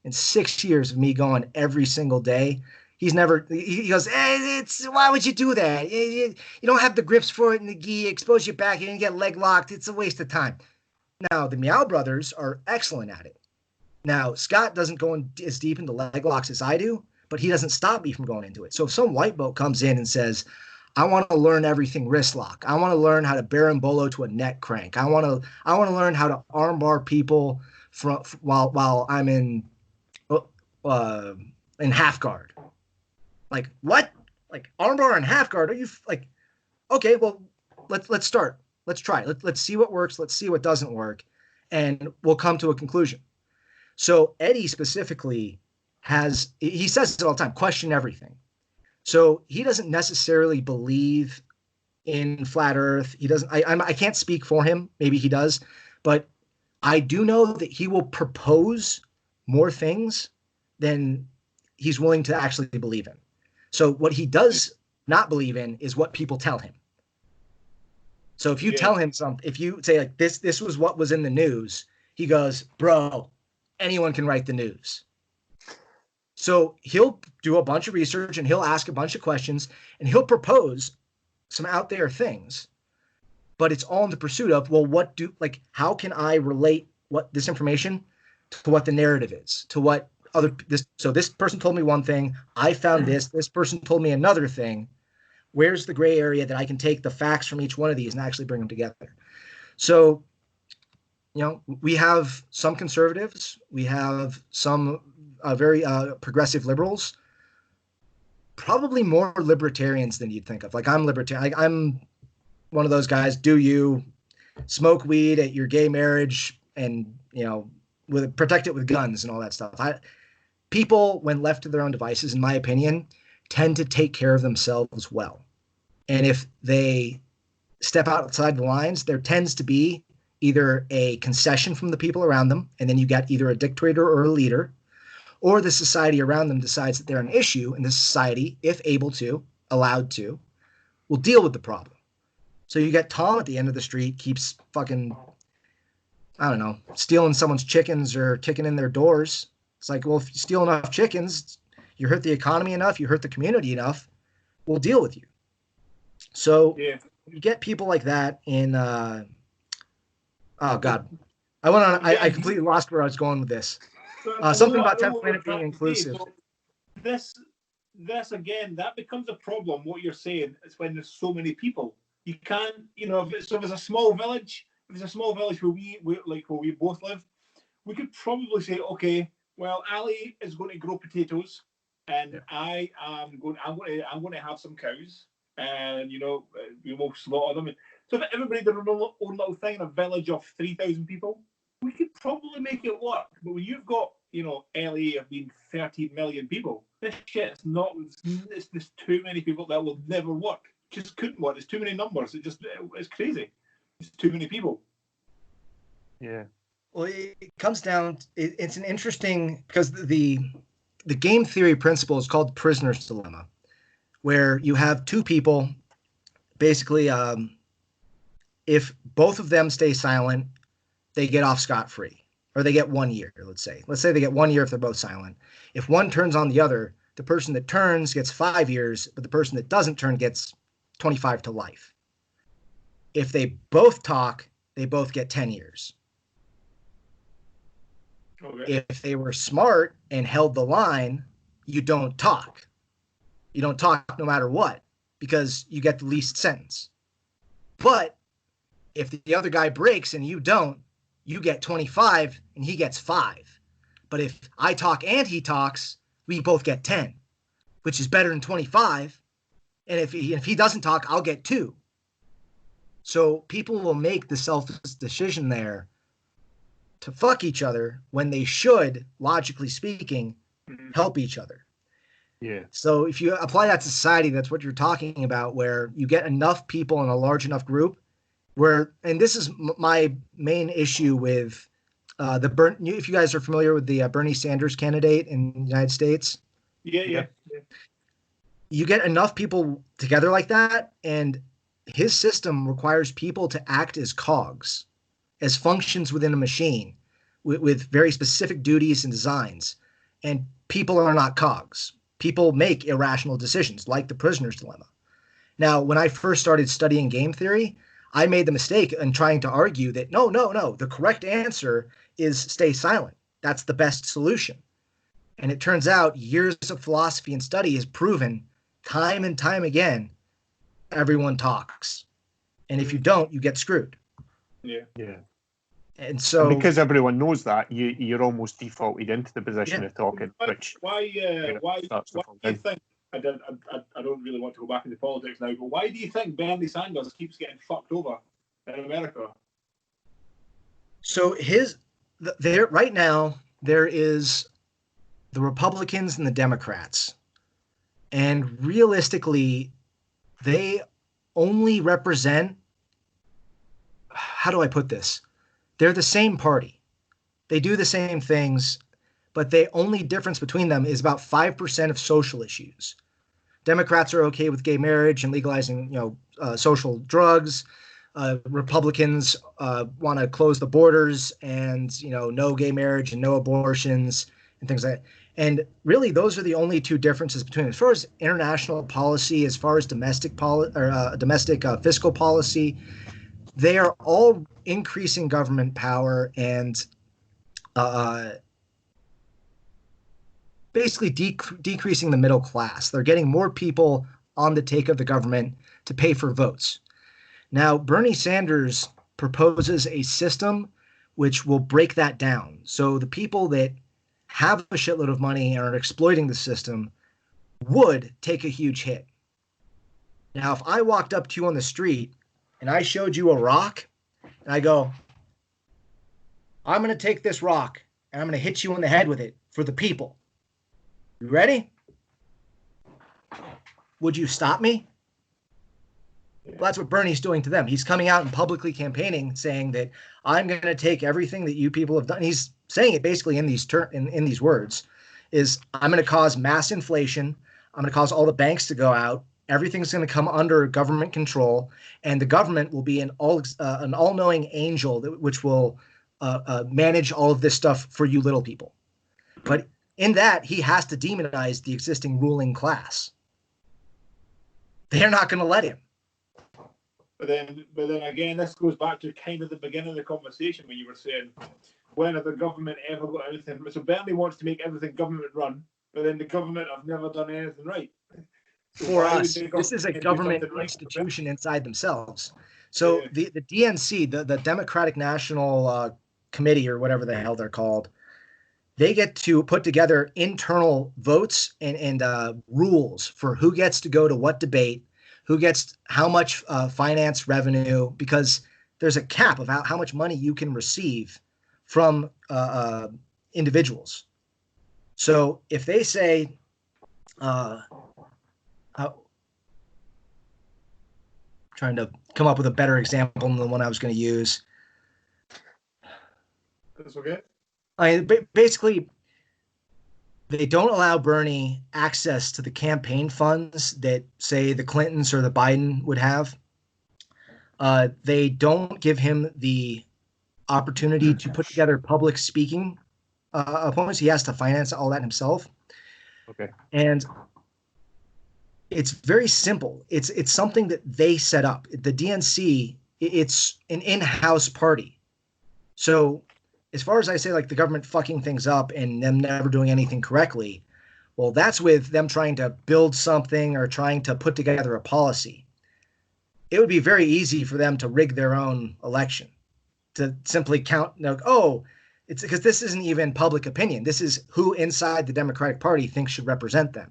In 6 years of me going every single day, he goes, hey, why would you do that? You don't have the grips for it in the gi, expose your back, you didn't get leg locked. It's a waste of time. Now, the Meow brothers are excellent at it. Now, Scott doesn't go in as deep into leg locks as I do, but he doesn't stop me from going into it. So if some white belt comes in and says, I want to learn everything wrist lock. I want to learn how to Berimbolo to a neck crank. I want to learn how to armbar people while I'm in half guard. Like what? Like armbar and half guard? Are you like? Okay, well, let's start. Let's try. Let's see what works. Let's see what doesn't work, and we'll come to a conclusion. So Eddie specifically he says it all the time. Question everything. So he doesn't necessarily believe in flat Earth. He doesn't. I can't speak for him. Maybe he does, but I do know that he will propose more things than he's willing to actually believe in. So what he does not believe in is what people tell him. So if you tell him something, if you say like this was what was in the news, he goes, bro, anyone can write the news. So he'll do a bunch of research and he'll ask a bunch of questions and he'll propose some out there things, but it's all in the pursuit of, well, how can I relate this information to what the narrative is, to what so this person told me one thing, I found this person told me another thing. Where's the gray area that I can take the facts from each one of these and actually bring them together? So, we have some conservatives, we have some very progressive liberals, probably more libertarians than you'd think of. Like I'm libertarian. I'm one of those guys. Do you smoke weed at your gay marriage and, protect it with guns and all that stuff? People, when left to their own devices, in my opinion, tend to take care of themselves well. And if they step outside the lines, there tends to be either a concession from the people around them, and then you get either a dictator or a leader, or the society around them decides that they're an issue, and the society, if able to, allowed to, will deal with the problem. So you get Tom at the end of the street, keeps fucking, I don't know, stealing someone's chickens or kicking in their doors. It's like, well, if you steal enough chickens, you hurt the economy enough, you hurt the community enough, we'll deal with you. So you get people like that in, oh God, I completely lost where I was going with this. Something about 10th Planet being inclusive. So this again, that becomes a problem. What you're saying is when there's so many people, you can't, if there's a small village, where we both live, we could probably say, okay, well, Ali is going to grow potatoes, and I'm going to have some cows, and we will slaughter them. And so if everybody did their own little thing in a village of 3,000 people, we could probably make it work. But when you've got, LA of being 13 million people, this shit is not. It's just too many people that will never work. Just couldn't work. There's too many numbers. It's crazy. It's too many people. Yeah. Well, it comes down. It's an interesting, because the game theory principle is called the prisoner's dilemma, where you have two people. Basically, if both of them stay silent, they get off scot-free, or they get 1 year. Let's say they get 1 year if they're both silent. If one turns on the other, the person that turns gets 5 years, but the person that doesn't turn gets 25 to life. If they both talk, they both get 10 years. Okay. If they were smart and held the line, you don't talk. You don't talk no matter what, because you get the least sentence. But if the other guy breaks and you don't, you get 25 and he gets 5. But if I talk and he talks, we both get 10, which is better than 25. And if he doesn't talk, I'll get 2. So people will make the selfless decision there to fuck each other when they should, logically speaking, help each other. Yeah. So if you apply that to society, that's what you're talking about, where you get enough people in a large enough group and this is my main issue with if you guys are familiar with the Bernie Sanders candidate in the United States. Yeah. You get enough people together like that, and his system requires people to act as cogs, as functions within a machine with very specific duties and designs. And people are not cogs. People make irrational decisions, like the prisoner's dilemma. Now, when I first started studying game theory, I made the mistake in trying to argue that no, the correct answer is stay silent. That's the best solution. And it turns out years of philosophy and study has proven time and time again, everyone talks. And if you don't, you get screwed. Yeah. And so, and because everyone knows that, you're almost defaulted into the position of talking. Why do you think? I don't really want to go back into politics now, but why do you think Bernie Sanders keeps getting fucked over in America? So right now there is the Republicans and the Democrats, and realistically, they only represent. How do I put this? They're the same party. They do the same things, but the only difference between them is about 5% of social issues. Democrats are okay with gay marriage and legalizing, social drugs. Republicans want to close the borders and, no gay marriage and no abortions and things like that. And really, those are the only two differences between them. As far as international policy, as far as domestic fiscal policy, they are all increasing government power and basically decreasing the middle class. They're getting more people on the take of the government to pay for votes. Now, Bernie Sanders proposes a system which will break that down. So the people that have a shitload of money and are exploiting the system would take a huge hit. Now, if I walked up to you on the street and I showed you a rock and I go, I'm going to take this rock and I'm going to hit you in the head with it for the people. You ready? Would you stop me? Well, that's what Bernie's doing to them. He's coming out and publicly campaigning, saying that I'm going to take everything that you people have done. He's saying it basically in these words, is I'm going to cause mass inflation. I'm going to cause all the banks to go out. Everything's going to come under government control, and the government will be an all-knowing angel which will manage all of this stuff for you little people. But in that, he has to demonize the existing ruling class. They're not going to let him. But then again, this goes back to kind of the beginning of the conversation when you were saying, when have the government ever got anything? So Bernie wants to make everything government run, but then the government have never done anything right. So for us, this is a government institution inside themselves. So the DNC, the Democratic National Committee, or whatever the hell they're called, they get to put together internal votes and rules for who gets to go to what debate, who gets how much finance revenue, because there's a cap of how much money you can receive from individuals. So if they say, trying to come up with a better example than the one I was going to use. That's okay. Basically, they don't allow Bernie access to the campaign funds that, say, the Clintons or the Biden would have. They don't give him the opportunity to put together public speaking appointments. He has to finance all that himself. Okay. And it's very simple. It's something that they set up. The DNC, it's an in-house party. So as far as I say, like the government fucking things up and them never doing anything correctly, well, that's with them trying to build something or trying to put together a policy. It would be very easy for them to rig their own election, to simply count, it's because this isn't even public opinion. This is who inside the Democratic Party thinks should represent them.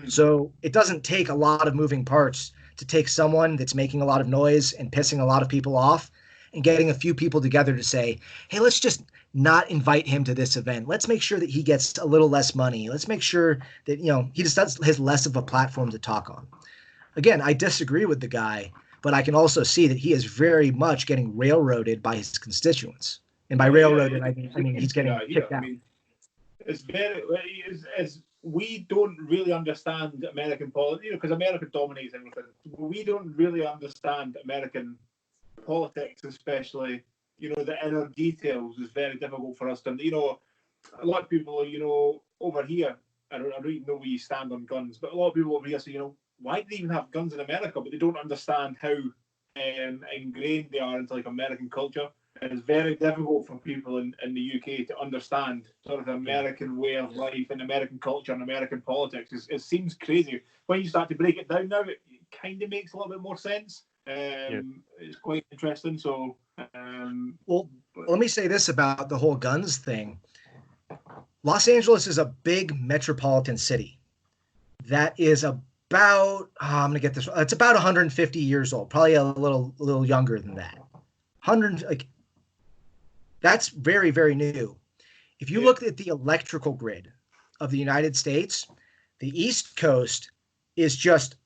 So it doesn't take a lot of moving parts to take someone that's making a lot of noise and pissing a lot of people off and getting a few people together to say, hey, let's just not invite him to this event. Let's make sure that he gets a little less money. Let's make sure that, he just has less of a platform to talk on. Again, I disagree with the guy, but I can also see that he is very much getting railroaded by his constituents. And by railroaded, I mean he's getting kicked out. It's very, we don't really understand American politics, because America dominates everything. We don't really understand American politics, especially, the inner details is very difficult for us to, a lot of people, over here, I don't even know where you stand on guns, but a lot of people over here say, why do they even have guns in America? But they don't understand how ingrained they are into like American culture. And it's very difficult for people in the UK to understand sort of the American way of life and American culture and American politics. It seems crazy. When you start to break it down now, it kind of makes a little bit more sense. It's quite interesting. So, well, let me say this about the whole guns thing. Los Angeles is a big metropolitan city that is about, I'm going to get this, it's about 150 years old, probably a little younger than that. 100, that's very, very new. If you look at the electrical grid of the United States, the East Coast is just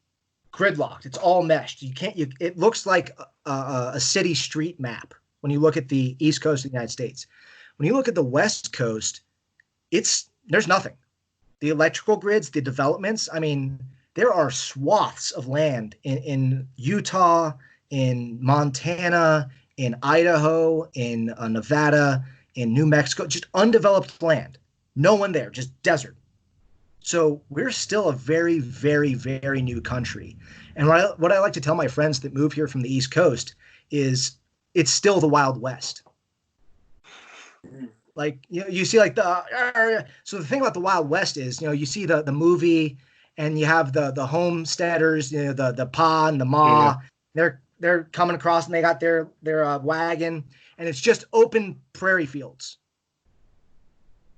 gridlocked. It's all meshed. It looks like a city street map when you look at the East Coast of the United States. When you look at the West Coast, there's nothing. The electrical grids, the developments, there are swaths of land in Utah, in Montana, in Idaho, in Nevada, in New Mexico, just undeveloped land. No one there, just desert. So we're still a very, very, very new country. And what I like to tell my friends that move here from the East Coast is it's still the Wild West. Like, you see like so the thing about the Wild West is, you see the movie and you have the homesteaders, the pa and the ma, they're coming across and they got their wagon and it's just open prairie fields.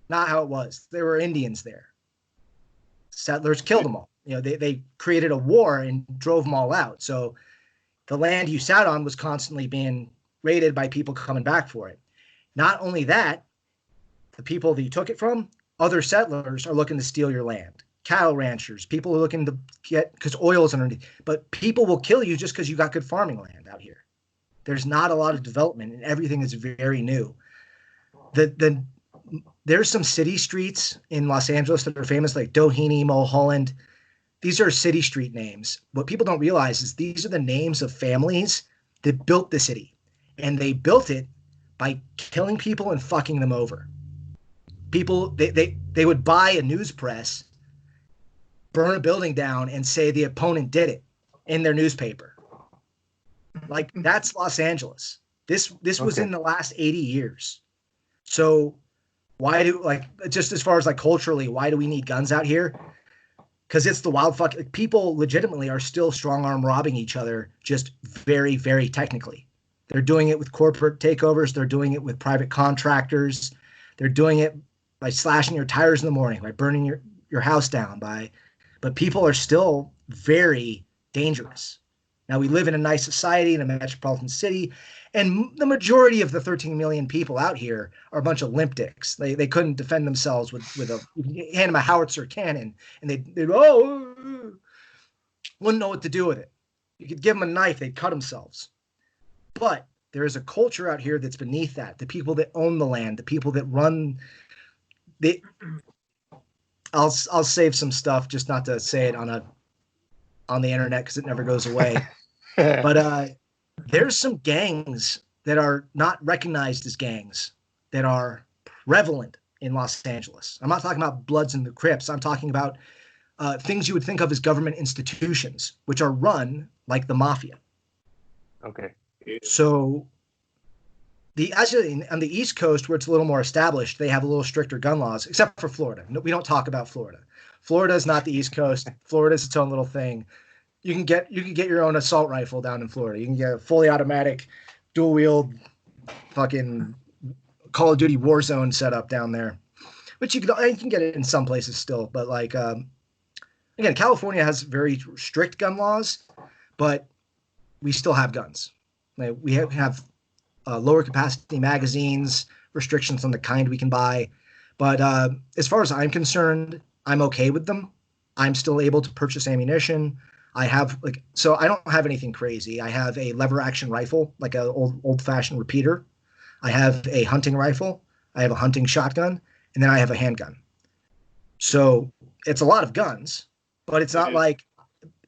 Not how it was. There were Indians there. Settlers killed them all. They created a war and drove them all out. So the land you sat on was constantly being raided by people coming back for it. Not only that, the people that you took it from, other settlers are looking to steal your land. Cattle ranchers, people are looking to get, because oil is underneath. But people will kill you just because you got good farming land out here. There's not a lot of development and everything is very new. The there's some city streets in Los Angeles that are famous, like Doheny, Mulholland. These are city street names. What people don't realize is these are the names of families that built the city. And they built it by killing people and fucking them over. People, they would buy a news press, burn a building down, and say the opponent did it in their newspaper. Like, that's Los Angeles. This was in the last 80 years. So why do, like, just as far as like culturally, why do we need guns out here? Because it's the wild fuck. Like, people legitimately are still strong arm robbing each other, just very, very technically. They're doing it with corporate takeovers. They're doing it with private contractors. They're doing it by slashing your tires in the morning, by burning your house down, but people are still very dangerous. Now, we live in a nice society in a metropolitan city, and the majority of the 13 million people out here are a bunch of limp dicks. They couldn't defend themselves with a, you hand them a howitzer cannon, and they'd wouldn't know what to do with it. You could give them a knife, they'd cut themselves. But there is a culture out here that's beneath that. The people that own the land, the people that run, I'll save some stuff just not to say it on the internet because it never goes away. But there's some gangs that are not recognized as gangs that are prevalent in Los Angeles. I'm not talking about Bloods and the Crips. I'm talking about things you would think of as government institutions, which are run like the mafia. Okay. So on the East Coast, where it's a little more established, they have a little stricter gun laws, except for Florida. No, we don't talk about Florida. Florida is not the East Coast. Florida is its own little thing. You can get your own assault rifle down in Florida. You can get a fully automatic, dual wield, fucking Call of Duty Warzone setup down there, which you can get it in some places still. But like again, California has very strict gun laws, but we still have guns. Like, we have lower capacity magazines, restrictions on the kind we can buy. But as far as I'm concerned, I'm okay with them. I'm still able to purchase ammunition. I have so I don't have anything crazy. I have a lever action rifle, like an old fashioned repeater. I have a hunting rifle. I have a hunting shotgun, and then I have a handgun. So it's a lot of guns, but it's not like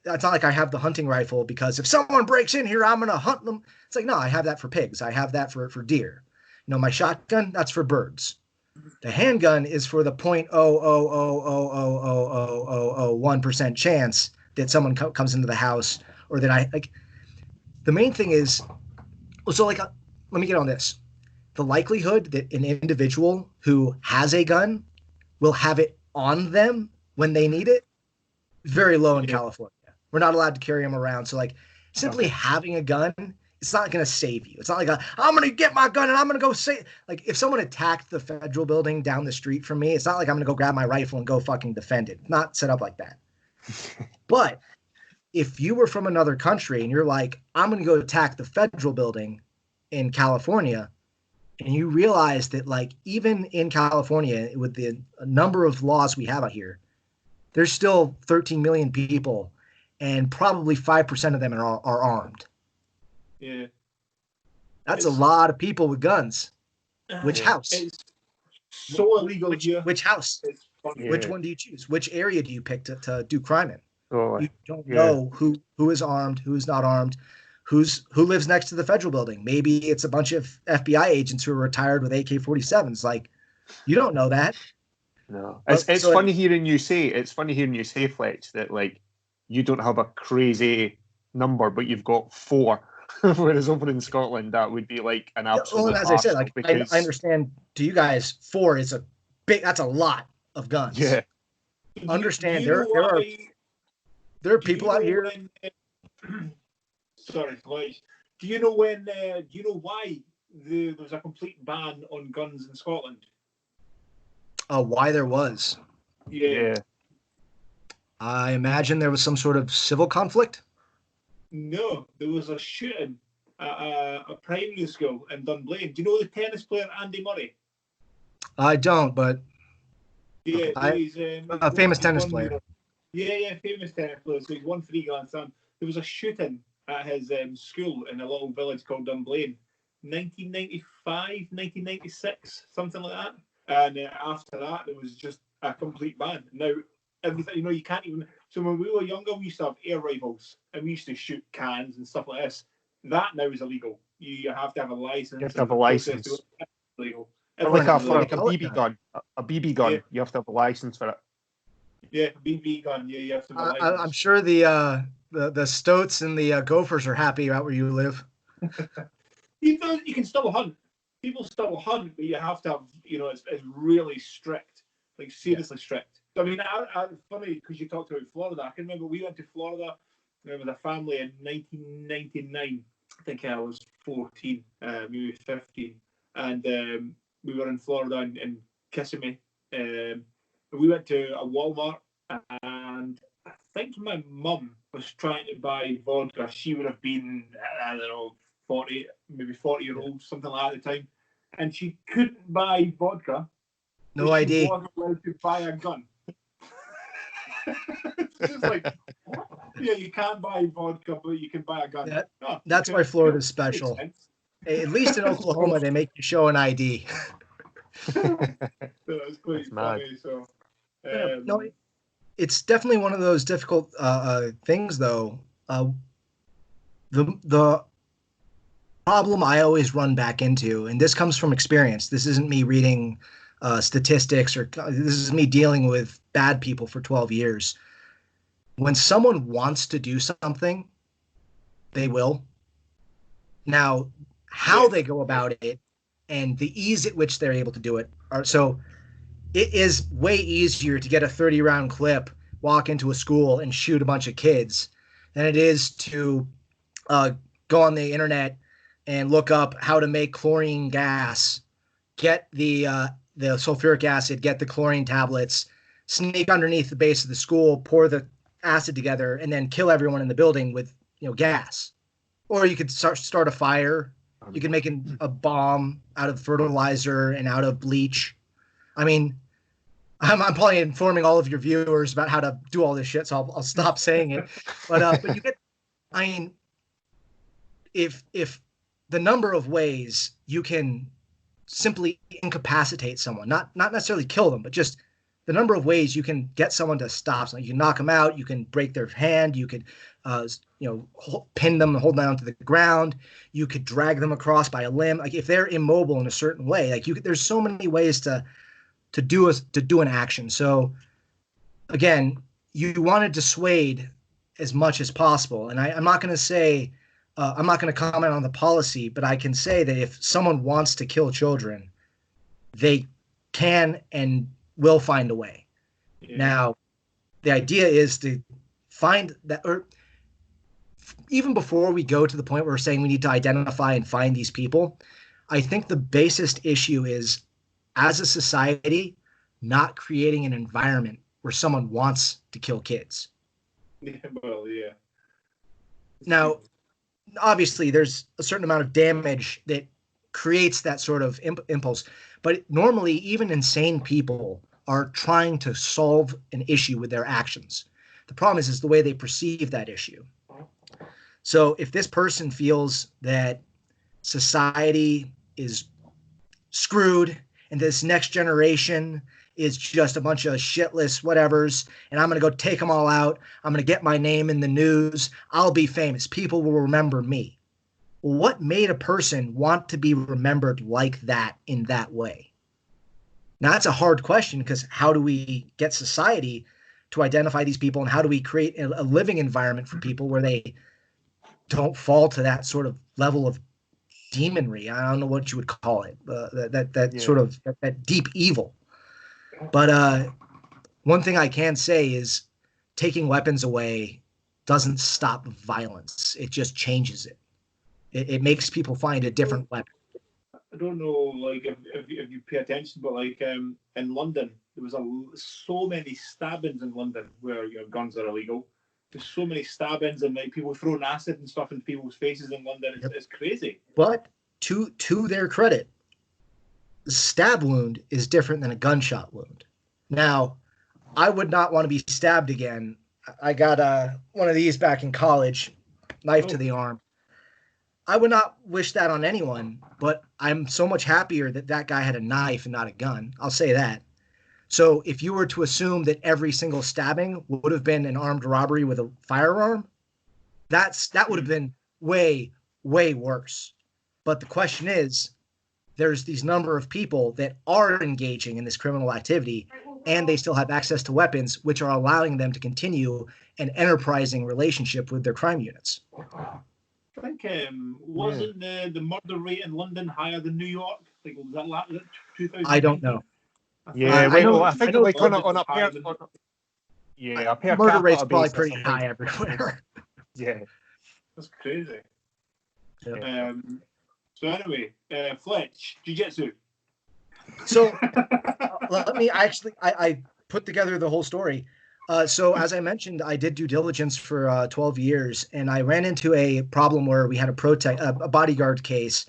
I have the hunting rifle because if someone breaks in here, I'm going to hunt them. It's like, no, I have that for pigs. I have that for deer. You know, my shotgun, that's for birds. The handgun is for the 0.0000001% chance that someone comes into the house, or that the main thing is, so like, let me get on this. The likelihood that an individual who has a gun will have it on them when they need it is very low in California. We're not allowed to carry them around. So like, simply having a gun, it's not going to save you. It's not like I'm going to get my gun and I'm going to go say, like, if someone attacked the federal building down the street from me, it's not like I'm going to go grab my rifle and go fucking defend it. It's not set up like that. But if you were from another country and you're like, I'm going to go attack the federal building in California, and you realize that, like, even in California, with the number of laws we have out here, there's still 13 million people, and probably 5% of them are armed. Yeah. That's a lot of people with guns. Which house? It's so illegal here. Which house? Yeah. Which one do you choose? Which area do you pick to do crime in? Oh, You don't know who is armed, who is not armed, who lives next to the federal building. Maybe it's a bunch of FBI agents who are retired with AK-47s. Like, you don't know that. No, it's funny hearing you say. It's funny hearing you say, Fletch, that like you don't have a crazy number, but you've got 4. Whereas over in Scotland, that would be like an absolute. Well, as I said, like, I understand. To you guys, 4 is that's a lot of guns. Yeah. Understand there are people out here. Sorry, Fletch. Do you know when? Do you know why there was a complete ban on guns in Scotland? Why there was? Yeah. I imagine there was some sort of civil conflict. No, there was a shooting at a primary school in Dunblane. Do you know the tennis player Andy Murray? I don't, but he's a famous tennis player. Yeah, famous tennis player. So he's won 3 Grand Slams. There was a shooting at his school in a little village called Dunblane, 1995, 1996, something like that. And after that, there was just a complete ban. Now, everything, you can't even. So when we were younger, we used to have air rifles and we used to shoot cans and stuff like this. That now is illegal. You have to have a license. You have to have a license. Illegal. Like Everything's a BB gun. A BB gun. Yeah. You have to have a license for it. Yeah, BB gun. Yeah, you have to have a license. I'm sure the Stoats and the Gophers are happy out where you live. You can still hunt. People still hunt, but you have to have, it's really strict, like seriously strict. I mean, funny because you talked about Florida. I can remember we went to Florida with a family in 1999. I think I was 14, maybe 15, and we were in Florida in Kissimmee. We went to a Walmart, and I think my mum was trying to buy vodka. She would have been, I don't know, 40, maybe 40-year-old, something like that at the time. And she couldn't buy vodka. No ID. She wasn't allowed to buy a gun. It's just like, yeah, you can't buy vodka, but you can buy a gun. That's why Florida's special. At least in Oklahoma, they make you show an ID. It's quite funny. So, no, it's definitely one of those difficult things, though. The problem I always run back into, and this comes from experience. This isn't me reading statistics, or this is me dealing with bad people for 12 years. When someone wants to do something, they will. Now, how they go about it and the ease at which they're able to do it so it is way easier to get a 30-round clip, walk into a school and shoot a bunch of kids than it is to go on the internet and look up how to make chlorine gas, get the sulfuric acid, get the chlorine tablets, sneak underneath the base of the school, pour the acid together, and then kill everyone in the building with gas. Or you could start a fire. You can make a bomb out of fertilizer and out of bleach. I mean, I'm probably informing all of your viewers about how to do all this shit, so I'll stop saying it. But you get, I mean, if the number of ways you can simply incapacitate someone, not necessarily kill them, but just the number of ways you can get someone to stop something. You can knock them out. You can break their hand. You could, pin them and hold them down to the ground. You could drag them across by a limb. Like if they're immobile in a certain way, there's so many ways to do an action. So again, you want to dissuade as much as possible. And I'm not going to say, I'm not going to comment on the policy, but I can say that if someone wants to kill children, they can and will find a way. Yeah. Now, the idea is to find that, or even before we go to the point where we're saying we need to identify and find these people, I think the basest issue is, as a society, not creating an environment where someone wants to kill kids. Well, yeah. Now, obviously, there's a certain amount of damage that creates that sort of impulse. But normally, even insane people are trying to solve an issue with their actions. The problem is the way they perceive that issue. So if this person feels that society is screwed and this next generation is just a bunch of shitless whatevers, and I'm going to go take them all out, I'm going to get my name in the news, I'll be famous, people will remember me. Well, what made a person want to be remembered like that in that way? Now, that's a hard question, because how do we get society to identify these people, and how do we create a living environment for people where they don't fall to that sort of level of demonry? I don't know what you would call it, sort of that deep evil. But one thing I can say is taking weapons away doesn't stop violence. It just changes it. It makes people find a different weapon. I don't know, like if you pay attention, but like in London, there was so many stabbings in London where guns are illegal. There's so many stabbings and like people throwing acid and stuff in people's faces in London. It's crazy. But to their credit, the stab wound is different than a gunshot wound. Now, I would not want to be stabbed again. I got one of these back in college, knife to the arm. I would not wish that on anyone, but I'm so much happier that that guy had a knife and not a gun. I'll say that. So if you were to assume that every single stabbing would have been an armed robbery with a firearm, that would have been way, way worse. But the question is, there's these number of people that are engaging in this criminal activity, and they still have access to weapons, which are allowing them to continue an enterprising relationship with their crime units. I think wasn't the murder rate in London higher than New York? Like, was that 2000? I don't know. Yeah, I think like on a per murder capita rate's probably basis, pretty high everywhere. Yeah, That's crazy. Yeah. So anyway, Fletch, jiu-jitsu. So let me I put together the whole story. So as I mentioned, I did due diligence for 12 years, and I ran into a problem where we had a bodyguard case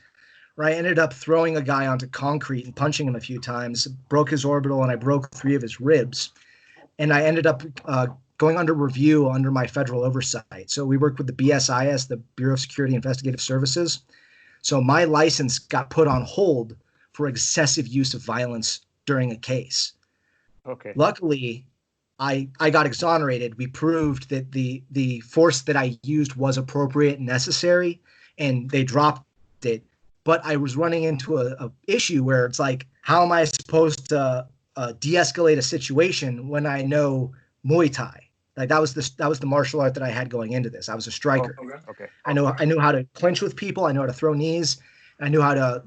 where I ended up throwing a guy onto concrete and punching him a few times, broke his orbital, and I broke 3 of his ribs. And I ended up going under review under my federal oversight. So we worked with the BSIS, the Bureau of Security Investigative Services. So my license got put on hold for excessive use of violence during a case. Okay. Luckily, I got exonerated. We proved that the force that I used was appropriate and necessary, and they dropped it. But I was running into a issue where it's like, how am I supposed to de-escalate a situation when I know Muay Thai? Like that was the martial art that I had going into this. I was a striker. Oh, okay. I knew how to clinch with people. I knew how to throw knees. I knew how to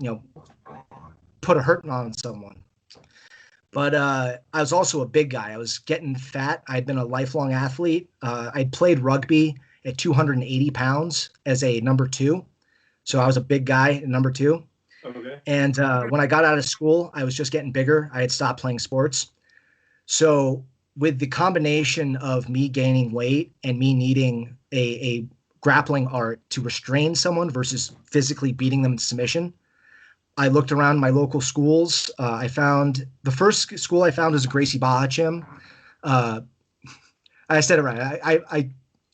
put a hurting on someone. But I was also a big guy. I was getting fat. I'd been a lifelong athlete. I'd played rugby at 280 pounds as a number 2. So I was a big guy at number 2. Okay. And when I got out of school, I was just getting bigger. I had stopped playing sports. So with the combination of me gaining weight and me needing a grappling art to restrain someone versus physically beating them to submission, I looked around my local schools. I found the first school I found was a Gracie Barra gym. I said it right. I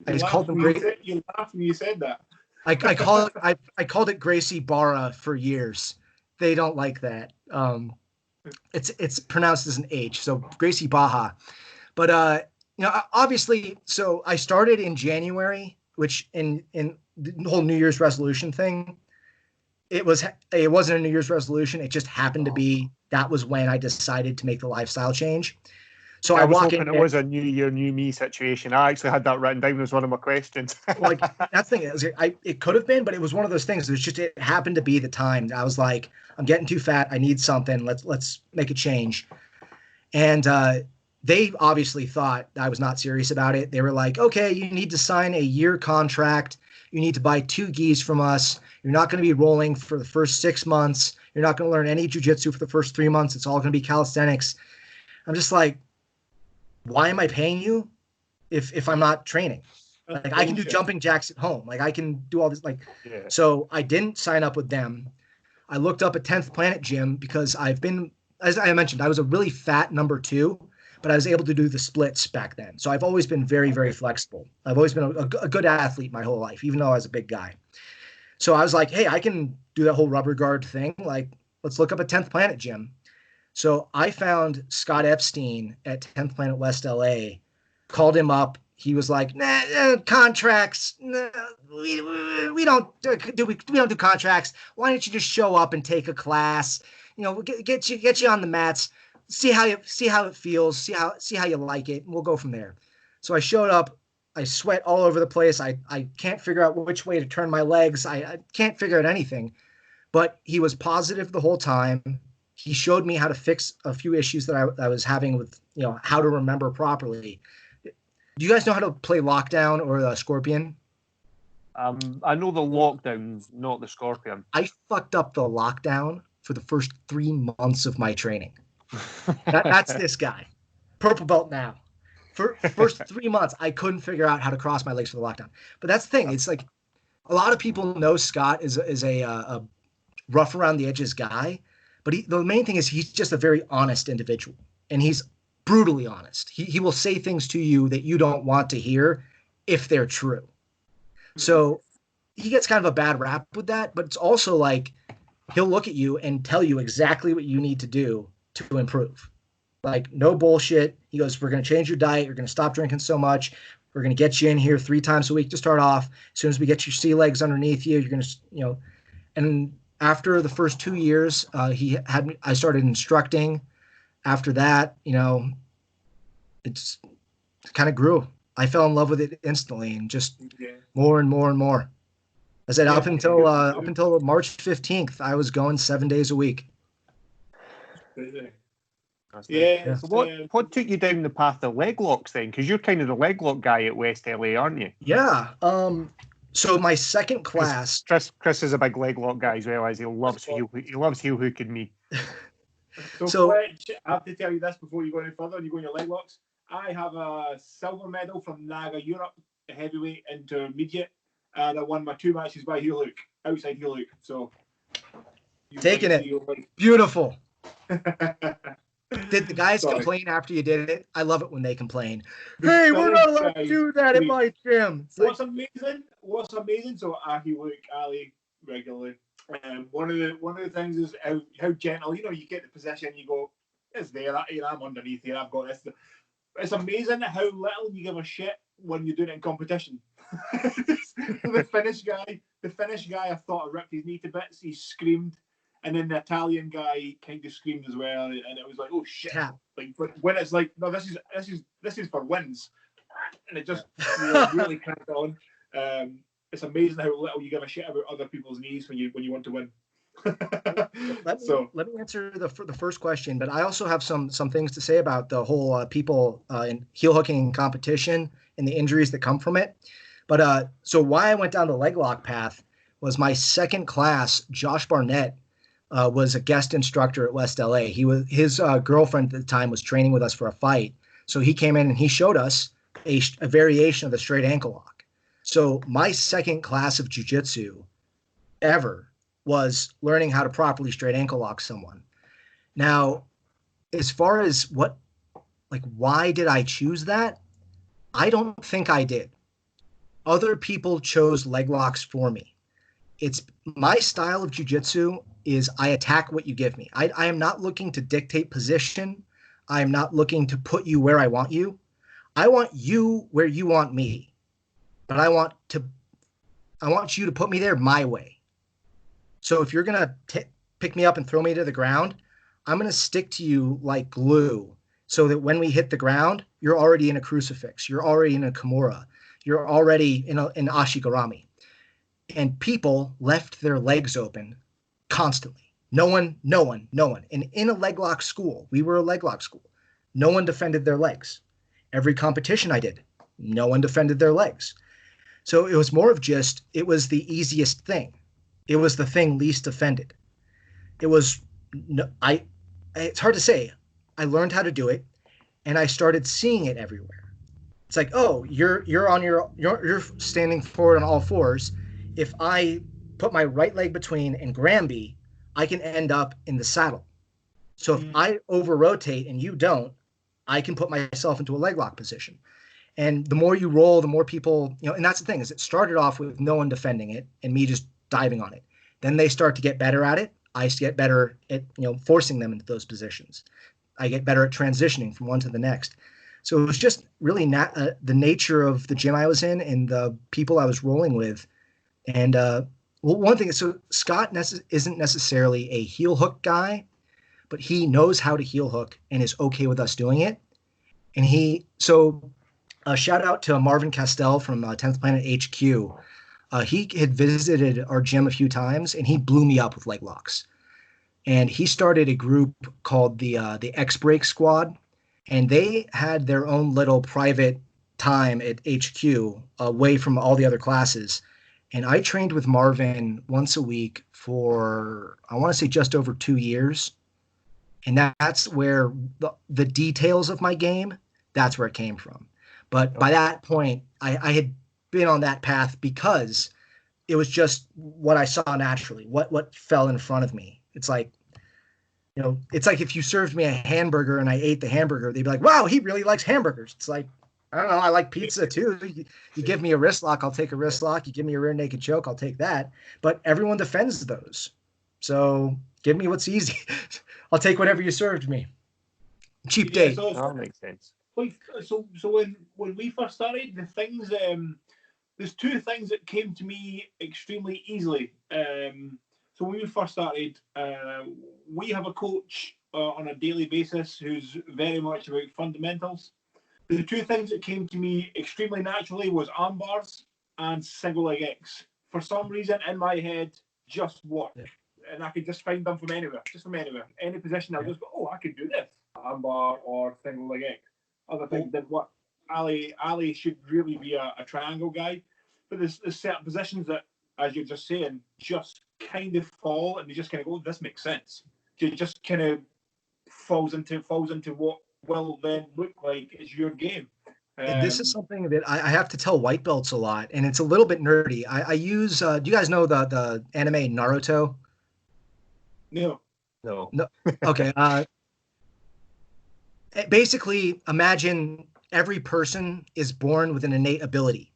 just called them Gracie. You laughed when you said that. I called it Gracie Barra for years. They don't like that. It's pronounced as an H, so Gracie Baja. But obviously, so I started in January, which in the whole New Year's resolution thing, it wasn't a New Year's resolution. It just happened to be that was when I decided to make the lifestyle change. So I was hoping it was a new year, new me situation. I actually had that written down as one of my questions. Like that thing is, it could have been, but it was one of those things. It happened to be the time. I was like, I'm getting too fat. I need something. Let's make a change. And they obviously thought I was not serious about it. They were like, okay, you need to sign a year contract. You need to buy 2 gis from us. You're not going to be rolling for the first 6 months. You're not going to learn any jiu-jitsu for the first 3 months. It's all going to be calisthenics. I'm just like, why am I paying you if I'm not training? Like I can do jumping jacks at home. Like I can do all this. So I didn't sign up with them. I looked up a 10th Planet Gym because I've been, as I mentioned, I was a really fat number 2, but I was able to do the splits back then. So I've always been very, very flexible. I've always been a good athlete my whole life, even though I was a big guy. So I was like, hey, I can do that whole rubber guard thing. Like, let's look up a 10th Planet Gym. So I found Scott Epstein at 10th Planet West LA, called him up. He was like, contracts. Nah, we don't do contracts. Why don't you just show up and take a class? Get you on the mats, see how it feels, see how you like it, and we'll go from there. So I showed up. I sweat all over the place. I can't figure out which way to turn my legs. I can't figure out anything. But he was positive the whole time. He showed me how to fix a few issues that I was having with, how to remember properly. Do you guys know how to play Lockdown or Scorpion? I know the Lockdown, not the Scorpion. I fucked up the Lockdown for the first 3 months of my training. That's this guy. Purple belt now. For first 3 months, I couldn't figure out how to cross my legs for the Lockdown. But that's the thing. It's like a lot of people know Scott is a rough around the edges guy. But the main thing is he's just a very honest individual. And he's brutally honest. He will say things to you that you don't want to hear if they're true. So he gets kind of a bad rap with that, but it's also like he'll look at you and tell you exactly what you need to do to improve. Like, no bullshit. He goes, we're going to change your diet. You're going to stop drinking so much. We're going to get you in here 3 times a week to start off. As soon as we get your sea legs underneath you, you're going to, and after the first 2 years, I started instructing. After that, it's kind of grew. I fell in love with it instantly, and just more and more and more. I said up until March 15th, I was going 7 days a week. Yeah. So what took you down the path of leg locks then? Because you're kind of the leg lock guy at West LA, aren't you? Yeah. So my second class, Chris is a big leg lock guy as well, as he loves heel hooking me. So Fletch, I have to tell you this before you go any further and you go in your leg locks. I have a silver medal from NAGA Europe, heavyweight intermediate, and I won my 2 matches by heel hook, outside heel hook. So taking it. Beautiful. Did the guys complain after you did it? I love it when they complain. Hey, we're not allowed to do that in my gym. What's amazing? So I heel hook Ali regularly. One of the things is how gentle. You get the position, you go, it's there. I'm underneath here. I've got this. It's amazing how little you give a shit when you're doing it in competition. The Finnish guy, I thought I ripped his knee to bits. He screamed. And then the Italian guy kind of screamed as well, and it was like, "Oh shit!" Yeah. Like, but when it's like, "No, this is for wins," and it just really cracked on. It's amazing how little you give a shit about other people's knees when you want to win. Let me answer the first question, but I also have some things to say about the whole people in heel hooking competition and the injuries that come from it. But so why I went down the leg lock path was my second class. Josh Barnett was a guest instructor at West LA. His girlfriend at the time was training with us for a fight. So he came in and he showed us a variation of the straight ankle lock. So my second class of jiu-jitsu ever was learning how to properly straight ankle lock someone. Now, as far as why did I choose that? I don't think I did. Other people chose leg locks for me. It's my style of jiu-jitsu is I attack what you give me. I am not looking to dictate position. I am not looking to put you where I want you. I want you where you want me. But I want you to put me there my way. So if you're going to pick me up and throw me to the ground, I'm going to stick to you like glue so that when we hit the ground, you're already in a crucifix. You're already in a Kimura. You're already in Ashigarami. And people left their legs open constantly. No one. And in a leg lock school, we were a leg lock school. No one defended their legs. Every competition I did, no one defended their legs. So it was more of just, it was the easiest thing. It was the thing least defended. It's hard to say. I learned how to do it, and I started seeing it everywhere. It's like, oh, you're standing forward on all fours. If I put my right leg between and Granby, I can end up in the saddle. So if I over rotate and you don't, I can put myself into a leg lock position. And the more you roll, the more people, and that's the thing, is it started off with no one defending it and me just diving on it. Then they start to get better at it. I get better at, forcing them into those positions. I get better at transitioning from one to the next. So it was just really the nature of the gym I was in and the people I was rolling with. And one thing is, so Scott isn't necessarily a heel hook guy, but he knows how to heel hook and is okay with us doing it. And shout out to Marvin Castell from 10th Planet HQ. He had visited our gym a few times, and he blew me up with leg locks. And he started a group called the X-Break Squad, and they had their own little private time at HQ away from all the other classes. And I trained with Marvin once a week for, I want to say, just over 2 years. And that's where the details of my game, that's where it came from. But by that point, I had been on that path because it was just what I saw naturally, what fell in front of me. It's like, it's like if you served me a hamburger and I ate the hamburger, they'd be like, wow, he really likes hamburgers. It's like, I don't know. I like pizza too. You give me a wrist lock, I'll take a wrist lock. You give me a rear naked choke, I'll take that. But everyone defends those. So give me what's easy. I'll take whatever you served me. Cheap date. So that makes sense. So when we first started, the things there's two things that came to me extremely easily. So when we first started, we have a coach on a daily basis who's very much about fundamentals. The two things that came to me extremely naturally was arm bars and single leg X. For some reason in my head, just work. Yeah. And I could just find them from anywhere. Any position, I'll just go, oh, I could do this. Arm bar or single leg X. Other things didn't work. Ali should really be a triangle guy. But there's certain positions that, as you're just saying, just kind of fall and you just kind of go, this makes sense. It just kind of falls into what will then look like is your game. This is something that I have to tell white belts a lot, and it's a little bit nerdy. I use, do you guys know the anime Naruto? No. Okay. Basically, imagine every person is born with an innate ability.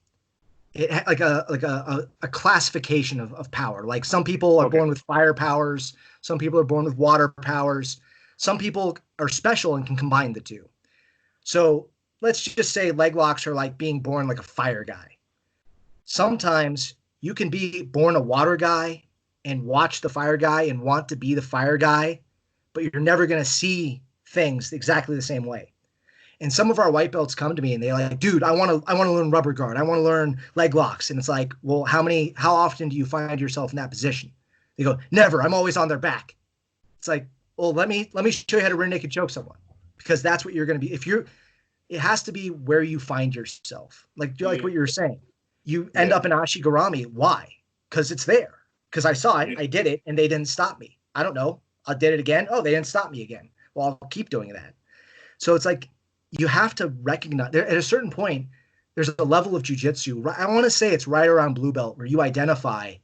It like a classification of power. Like some people are born with fire powers. Some people are born with water powers. Some people are special and can combine the two. So let's just say leg locks are like being born like a fire guy. Sometimes you can be born a water guy and watch the fire guy and want to be the fire guy, but you're never going to see things exactly the same way. And some of our white belts come to me and they're like, dude, I want to learn rubber guard. I want to learn leg locks. And it's like, well, how often do you find yourself in that position? They go, never. I'm always on their back. It's like, well, let me show you how to rear naked choke someone, because that's what you're going to be. It has to be where you find yourself. Like what you were saying, you end up in Ashigarami. Why? Because it's there. Because I saw it, I did it, and they didn't stop me. I don't know. I did it again. Oh, they didn't stop me again. Well, I'll keep doing that. So it's like you have to recognize there at a certain point. There's a level of jiu-jitsu. I want to say it's right around blue belt where you identify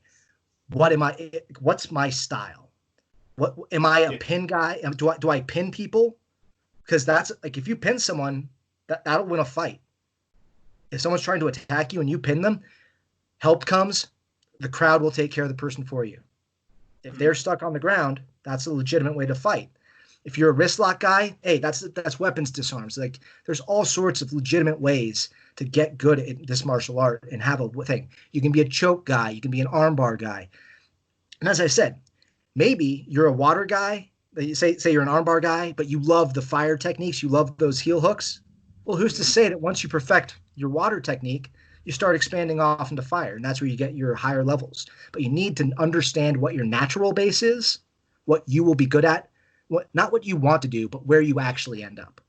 what's my style. What am I a pin guy? Do I pin people? Because that's like if you pin someone, that'll win a fight. If someone's trying to attack you and you pin them, help comes, the crowd will take care of the person for you. If they're stuck on the ground, that's a legitimate way to fight. If you're a wrist lock guy, hey, that's weapons disarms. Like there's all sorts of legitimate ways to get good at this martial art and have a thing. You can be a choke guy, you can be an armbar guy. And as I said, maybe you're a water guy, say you're an armbar guy, but you love the fire techniques, you love those heel hooks. Well, who's to say that once you perfect your water technique, you start expanding off into fire, and that's where you get your higher levels. But you need to understand what your natural base is, what you will be good at, not what you want to do, but where you actually end up.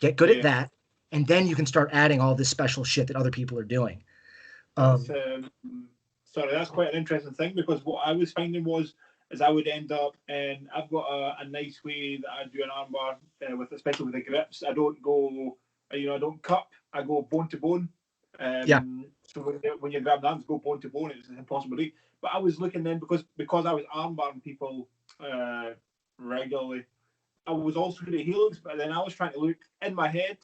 Get good at that, and then you can start adding all this special shit that other people are doing. Sorry, that's quite an interesting thing, because what I was finding is I would end up, and I've got a nice way that I do an armbar especially with the grips. I don't go, I don't cup. I go bone to bone. So when you grab the arms, go bone to bone. It's impossible to do. But I was looking then because I was armbarring people regularly. I was also doing heel hooks, but then I was trying to look in my head.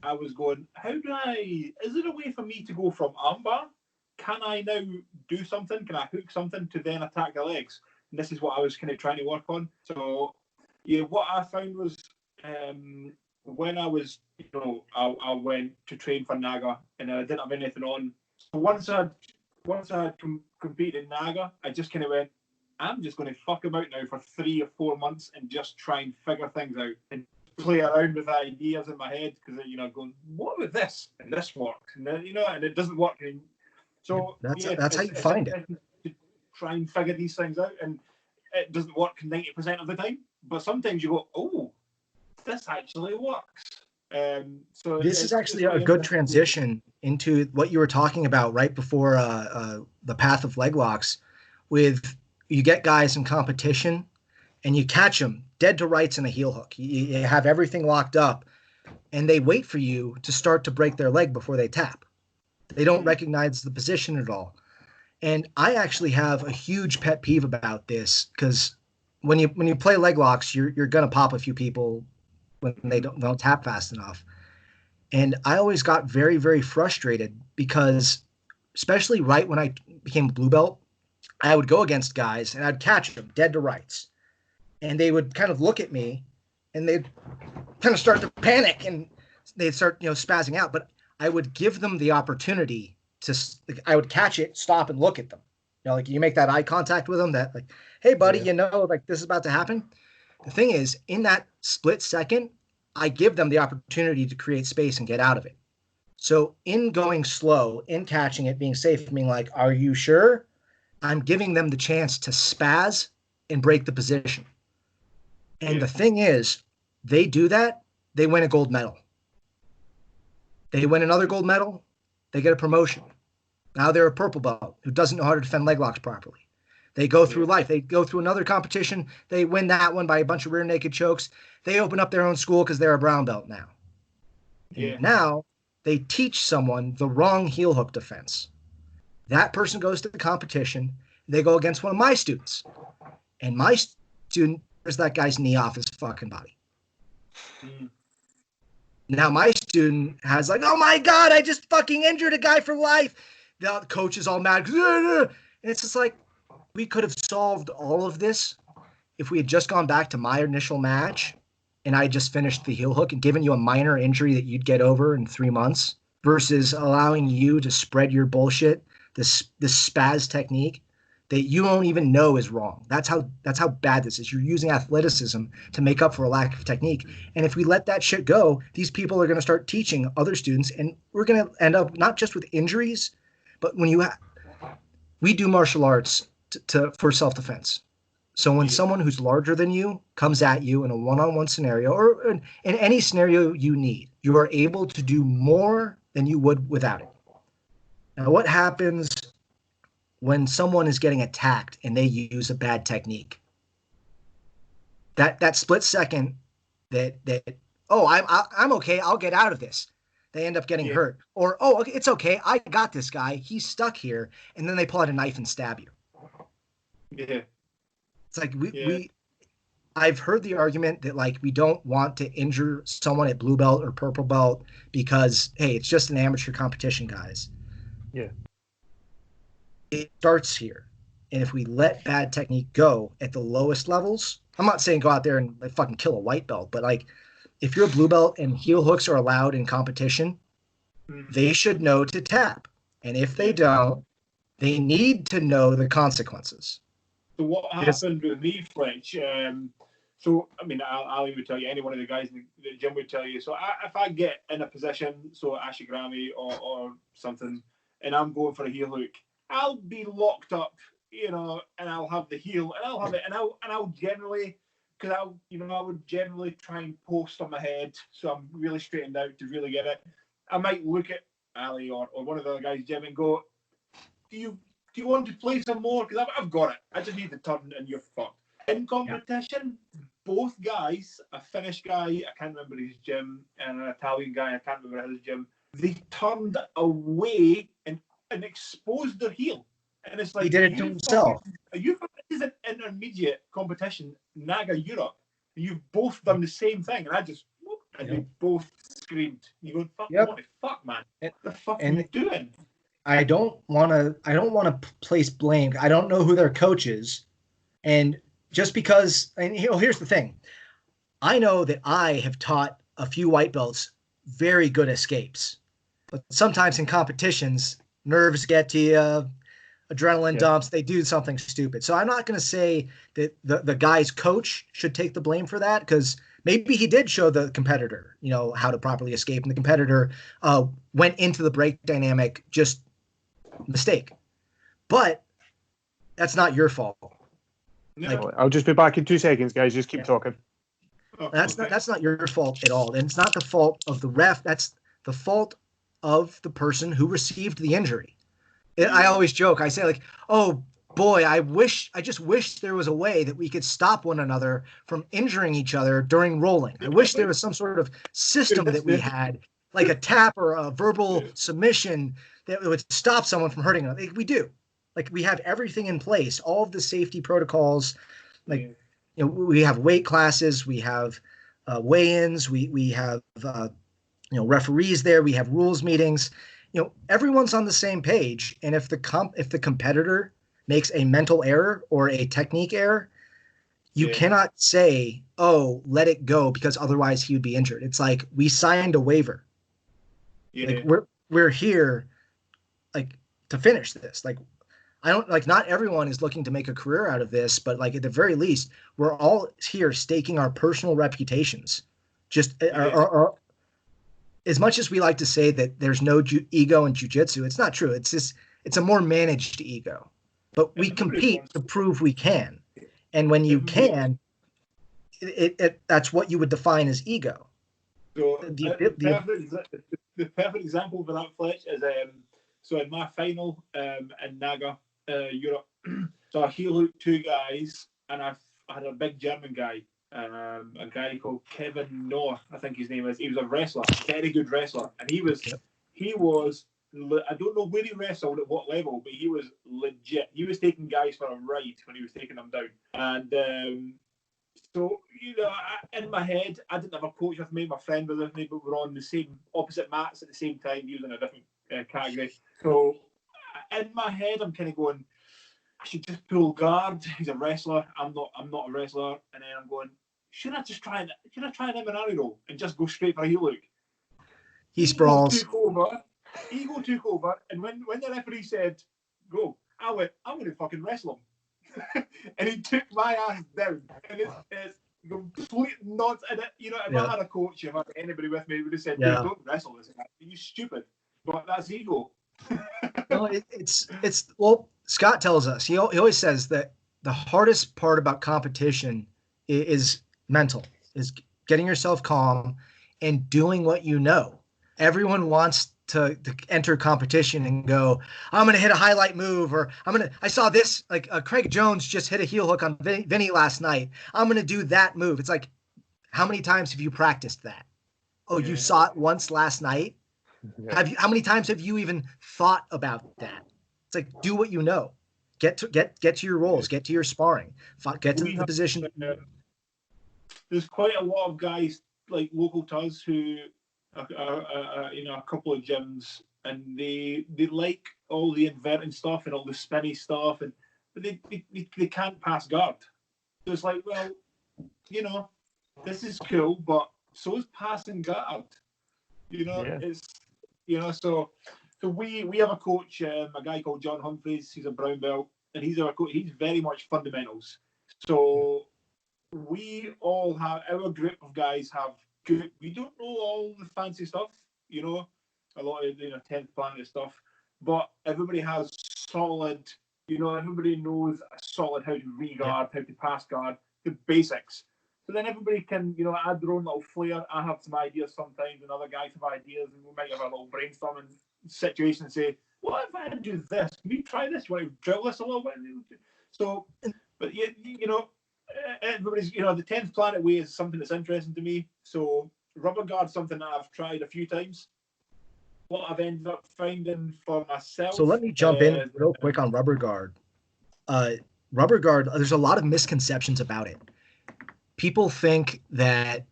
I was going, is there a way for me to go from armbar? Can I now do something? Can I hook something to then attack the legs? And this is what I was kind of trying to work on. So, what I found was when I was, I went to train for NAGA and I didn't have anything on. So once I had competed in NAGA, I just kind of went, I'm just going to fuck about now for 3 or 4 months and just try and figure things out and play around with ideas in my head, because going, what would this? And this works, and then, and it doesn't work. And so that's how you find it. To try and figure these things out, and it doesn't work 90% of the time. But sometimes you go, oh, this actually works. So this is actually a good transition into what you were talking about right before the path of leg locks. With you get guys in competition and you catch them dead to rights in a heel hook. You have everything locked up, and they wait for you to start to break their leg before they tap. They don't recognize the position at all. And I actually have a huge pet peeve about this, because when you play leg locks, you're gonna pop a few people when they don't tap fast enough. And I always got very, very frustrated because, especially right when I became a blue belt, I would go against guys and I'd catch them dead to rights. And they would kind of look at me and they'd kind of start to panic and they'd start, spazzing out. But I would give them the opportunity to, like, I would catch it, stop and look at them. Like you make that eye contact with them that like, hey buddy, like this is about to happen. The thing is, in that split second, I give them the opportunity to create space and get out of it. So in going slow, in catching it, being safe, being like, are you sure? I'm giving them the chance to spaz and break the position. And the thing is, they do that, they win a gold medal. They win another gold medal, they get a promotion. Now they're a purple belt who doesn't know how to defend leg locks properly. They go through life. They go through another competition. They win that one by a bunch of rear naked chokes. They open up their own school because they're a brown belt now. And now they teach someone the wrong heel hook defense. That person goes to the competition. They go against one of my students. And my student tears that guy's knee off his fucking body. Now my student has like, oh my God, I just fucking injured a guy for life. The coach is all mad. And it's just like, we could have solved all of this if we had just gone back to my initial match and I just finished the heel hook and given you a minor injury that you'd get over in 3 months versus allowing you to spread your bullshit, this spaz technique that you don't even know is wrong. That's how bad this is. You're using athleticism to make up for a lack of technique. And if we let that shit go, these people are going to start teaching other students and we're going to end up not just with injuries, but when we do martial arts for self-defense. So when someone who's larger than you comes at you in a one-on-one scenario or in any scenario you need, you are able to do more than you would without it. Now, what happens when someone is getting attacked and they use a bad technique? That split second that I'm okay, I'll get out of this. They end up getting hurt. Or, okay, it's okay, I got this guy, he's stuck here, and then they pull out a knife and stab you. Yeah. It's like I've heard the argument that like we don't want to injure someone at blue belt or purple belt because, hey, it's just an amateur competition, guys. Yeah. It starts here. And if we let bad technique go at the lowest levels, I'm not saying go out there and like fucking kill a white belt, but like if you're a blue belt and heel hooks are allowed in competition, they should know to tap. And if they don't, they need to know the consequences. So what happened with me, Fletch? So, I mean, I'll even tell you, any one of the guys in the gym would tell you. So if I get in a position, so Ashigrami or something, and I'm going for a heel hook, I'll be locked up, and I'll have the heel, and I'll have it, and I'll generally, because I would generally try and post on my head, so I'm really straightened out to really get it. I might look at Ali or one of the other guys' gym and go, do you want to play some more? Because I've got it. I just need to turn and you're fucked. In competition, both guys, a Finnish guy, I can't remember his gym, and an Italian guy, I can't remember his gym, they turned away and exposed their heel. And it's like, he did it to himself. This is an intermediate competition, NAGA Europe. You've both done the same thing. And we both screamed. You go, fuck, what the fuck, man? What the fuck are you doing? I don't want to place blame. I don't know who their coach is. And just because, and here's the thing. I know that I have taught a few white belts very good escapes. But sometimes in competitions, nerves get to you, adrenaline dumps, they do something stupid. So I'm not going to say that the guy's coach should take the blame for that, because maybe he did show the competitor, how to properly escape. And the competitor went into the break dynamic just mistake. But that's not your fault. No. I'll just be back in 2 seconds, guys. Just keep talking. That's not your fault at all. And it's not the fault of the ref. That's the fault of the person who received the injury. I always joke. I say like, oh boy, I just wish there was a way that we could stop one another from injuring each other during rolling. I wish there was some sort of system that we had, like a tap or a verbal submission that would stop someone from hurting another. We do. Like, we have everything in place, all of the safety protocols. Like, we have weight classes, we have weigh-ins, we have referees there. We have rules meetings. Everyone's on the same page. And if the competitor makes a mental error or a technique error, you cannot say, "Oh, let it go," because otherwise he would be injured. It's like we signed a waiver. Like we're here, like, to finish this. Like, I don't like. Not everyone is looking to make a career out of this, but like at the very least, we're all here staking our personal reputations. Just as much as we like to say that there's no ego in jiu-jitsu, it's not true. It's a more managed ego, but we compete to prove we can. And when you can, that's what you would define as ego. So the perfect example for that, Fletch, is so in my final in NAGA Europe, so I heel hooked 2 guys, and I had a big German guy, a guy called Kevin Noah, I think his name is. He was a wrestler, very good wrestler, and he was I don't know where he wrestled at what level, but he was legit. He was taking guys for a ride when he was taking them down. And so, in my head, I didn't have a coach with me. My friend was with me, but we were on the same opposite mats at the same time. He was in a different category. So, in my head, I'm kind of going, I should just pull guard. He's a wrestler. I'm not a wrestler. And then I'm going, should I try an M&R roll and just go straight for a heel hook? He sprawls. Ego took over, and when the referee said go, I went, I'm going to fucking wrestle him. And he took my ass down. And it's complete nonsense. And if I had a coach, if I had anybody with me, would have said, don't wrestle this guy. You stupid. But that's ego. No, it's well, Scott tells us, he always says that the hardest part about competition is mental, is getting yourself calm and doing what you know. Everyone wants to enter competition and go, I'm going to hit a highlight move, or I saw this, like Craig Jones just hit a heel hook on Vinny last night. I'm going to do that move. It's like, how many times have you practiced that? Oh, you saw it once last night? Yeah. How many times have you even thought about that? It's like, do what you know. Get to your roles, get to your sparring, get to the position. There's quite a lot of guys like local to us who a couple of gyms, and they like all the inverting stuff and all the spinny stuff, but they can't pass guard. So it's like, well, this is cool, but so is passing guard. It's so we have a coach, a guy called John Humphreys. He's a brown belt, and he's our coach. He's very much fundamentals. So we all have, our group of guys have good. We don't know all the fancy stuff, a lot of 10th planet stuff, but everybody has solid. Everybody knows a solid how to re-guard, how to pass guard, the basics. So then everybody can, add their own little flair. I have some ideas sometimes, and other guys have ideas, and we might have a little brainstorming situation and say, what if I do this? Can we try this? Want to drill this a little bit? So, but everybody's, the 10th planet way is something that's interesting to me. So rubber guard's something that I've tried a few times. What I've ended up finding for myself. So let me jump in real quick on rubber guard. Rubber guard, there's a lot of misconceptions about it. People think that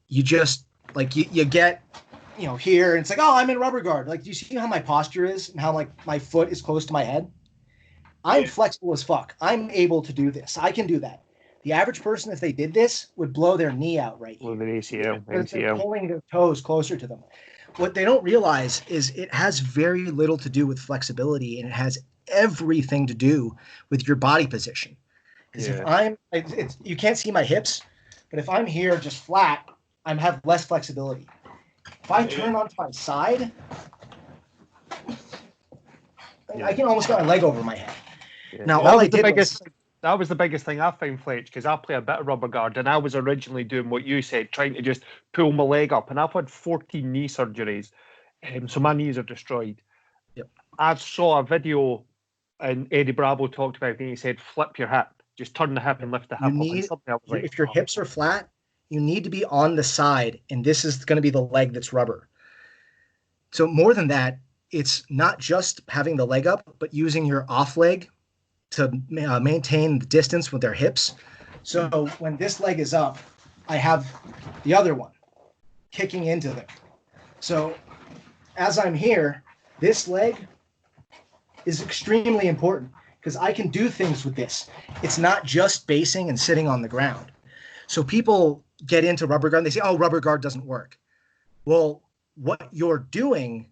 you just, like, you get, here, and it's like, oh, I'm in rubber guard. Like, do you see how my posture is and how, like, my foot is close to my head? I'm flexible as fuck. I'm able to do this. I can do that. The average person, if they did this, would blow their knee out right here. With an ACL. They're pulling their toes closer to them. What they don't realize is it has very little to do with flexibility, and it has everything to do with your body position. Because if you can't see my hips, but if I'm here just flat, I have less flexibility. If I turn onto my side, I can almost get my leg over my head. Yeah. Now, that was the biggest thing I found, Fletch, because I play a bit of rubber guard, and I was originally doing what you said, trying to just pull my leg up, and I've had 14 knee surgeries, so my knees are destroyed. Yep. I saw a video, and Eddie Bravo talked about it, and he said, flip your hip. Just turn the hip and lift the hip up. If your hips are flat, you need to be on the side, and this is going to be the leg that's rubber. So more than that, it's not just having the leg up, but using your off leg to maintain the distance with their hips. So when this leg is up, I have the other one kicking into them. So as I'm here, this leg is extremely important because I can do things with this. It's not just basing and sitting on the ground. So people get into rubber guard and they say, oh, rubber guard doesn't work. Well, what you're doing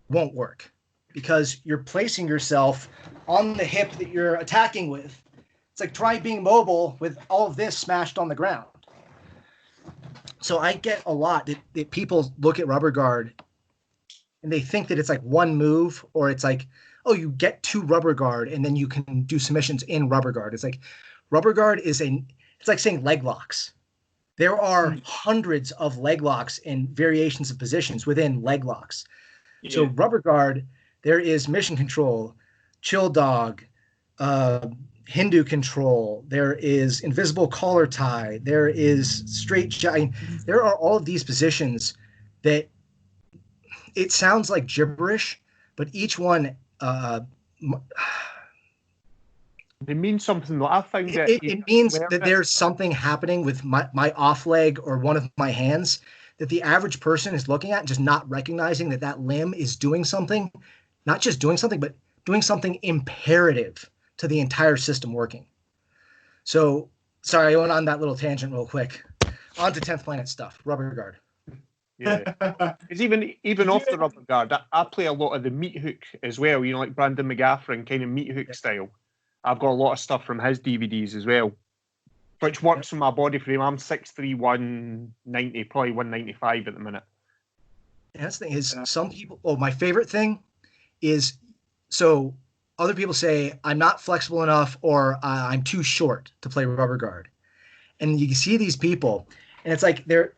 won't work because you're placing yourself on the hip that you're attacking with. It's like try being mobile with all of this smashed on the ground. So I get a lot that people look at rubber guard and they think that it's like one move, or it's like, oh, you get to rubber guard and then you can do submissions in rubber guard. It's like rubber guard it's like saying leg locks. There are hundreds of leg locks and variations of positions within leg locks. Yeah. So rubber guard, there is mission control, chill dog, Hindu control, there is invisible collar tie, there is straight giant. There are all of these positions that it sounds like gibberish, but each one they mean something. Though I found it means that there's something happening with my off leg or one of my hands that the average person is looking at and just not recognizing that limb is doing something, not just doing something, but doing something imperative to the entire system working. So, sorry, I went on that little tangent real quick. On to 10th Planet stuff, rubber guard. Yeah, because even off the rubber guard, I play a lot of the meat hook as well. You know, like Brandon McGaffron kind of meat hook style. I've got a lot of stuff from his DVDs as well, which works for my body frame. I'm 6'3", 190, probably 195 at the minute. And that's the thing is, some people. Oh, my favorite thing is so. Other people say I'm not flexible enough or I'm too short to play rubber guard. And you see these people and it's like their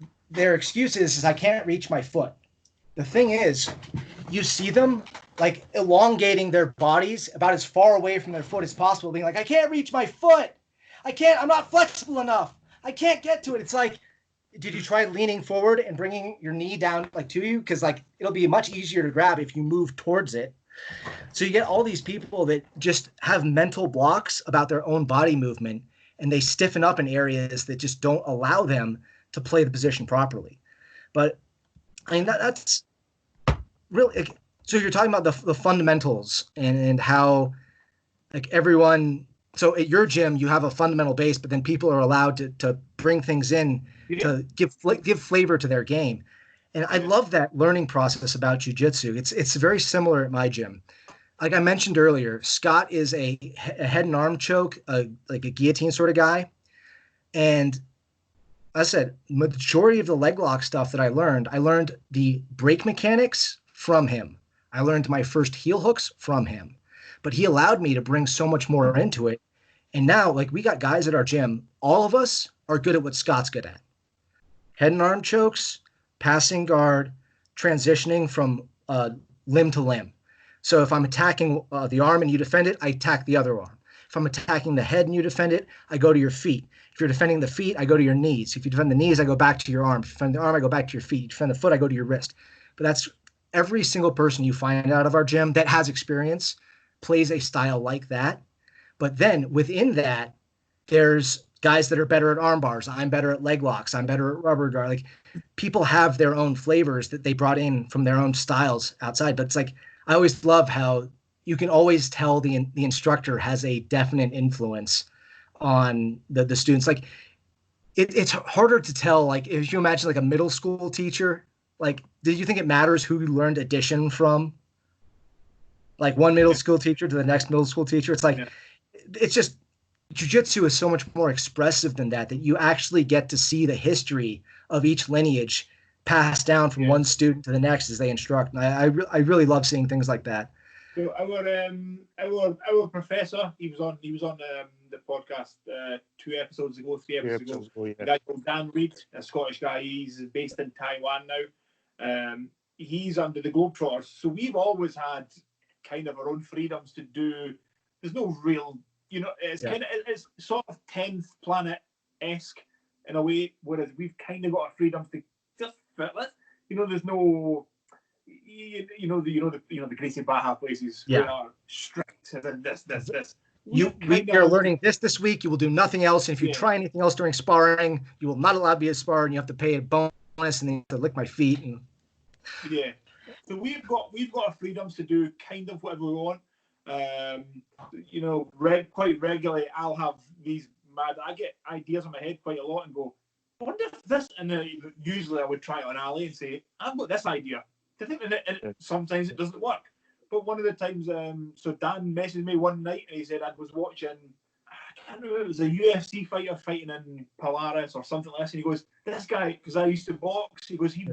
excuse is I can't reach my foot. The thing is, you see them like elongating their bodies about as far away from their foot as possible, being like, I can't reach my foot. I'm not flexible enough. I can't get to it. It's like, did you try leaning forward and bringing your knee down like to you? Because like it'll be much easier to grab if you move towards it. So you get all these people that just have mental blocks about their own body movement, and they stiffen up in areas that just don't allow them to play the position properly. But I mean, that's really, so you're talking about the fundamentals and how like everyone, so at your gym, you have a fundamental base, but then people are allowed to bring things in to give flavor to their game. And I love that learning process about jiu-jitsu. It's very similar at my gym. Like I mentioned earlier, Scott is a head and arm choke, like a guillotine sort of guy. And I said, majority of the leg lock stuff that I learned the break mechanics from him. I learned my first heel hooks from him. But he allowed me to bring so much more into it. And now, like, we got guys at our gym, all of us are good at what Scott's good at. Head and arm chokes, passing guard, transitioning from limb to limb. So if I'm attacking the arm and you defend it, I attack the other arm. If I'm attacking the head and you defend it, I go to your feet. If you're defending the feet, I go to your knees. If you defend the knees, I go back to your arm. If you defend the arm, I go back to your feet. If you defend the foot, I go to your wrist. But that's every single person you find out of our gym that has experience plays a style like that. But then within that, there's guys that are better at arm bars. I'm better at leg locks. I'm better at rubber guard. Like, people have their own flavors that they brought in from their own styles outside. But it's like, I always love how you can always tell the instructor has a definite influence on the students. Like, it's harder to tell. Like, if you imagine like a middle school teacher, like, did you think it matters who you learned addition from? Like one middle school teacher to the next middle school teacher. It's like, it's just, jiu-jitsu is so much more expressive than that you actually get to see the history of each lineage passed down from one student to the next as they instruct. And I really love seeing things like that. So our professor, he was on the podcast 3 episodes ago. A guy called Dan Reed, a Scottish guy. He's based in Taiwan now. He's under the Globetrotters. So we've always had kind of our own freedoms to do. There's no real, it's sort of 10th Planet-esque in a way, whereas we've kind of got our freedoms to just fit with. There's no, the Gracie Baja places that are strict and this. We are learning this week. You will do nothing else. And if you try anything else during sparring, you will not allow to be a spar, and you have to pay a bonus, and then you have to lick my feet. And Yeah. So we've got our freedoms to do kind of whatever we want. You know, quite regularly, I'll have these mad. I get ideas in my head quite a lot and go, I wonder if this. And then usually I would try it on Ali and say, I've got this idea. And sometimes it doesn't work. But one of the times, so Dan messaged me one night and he said I was watching. I can't remember, it was a UFC fighter fighting in Polaris or something like this. And he goes, this guy, because I used to box, he goes, he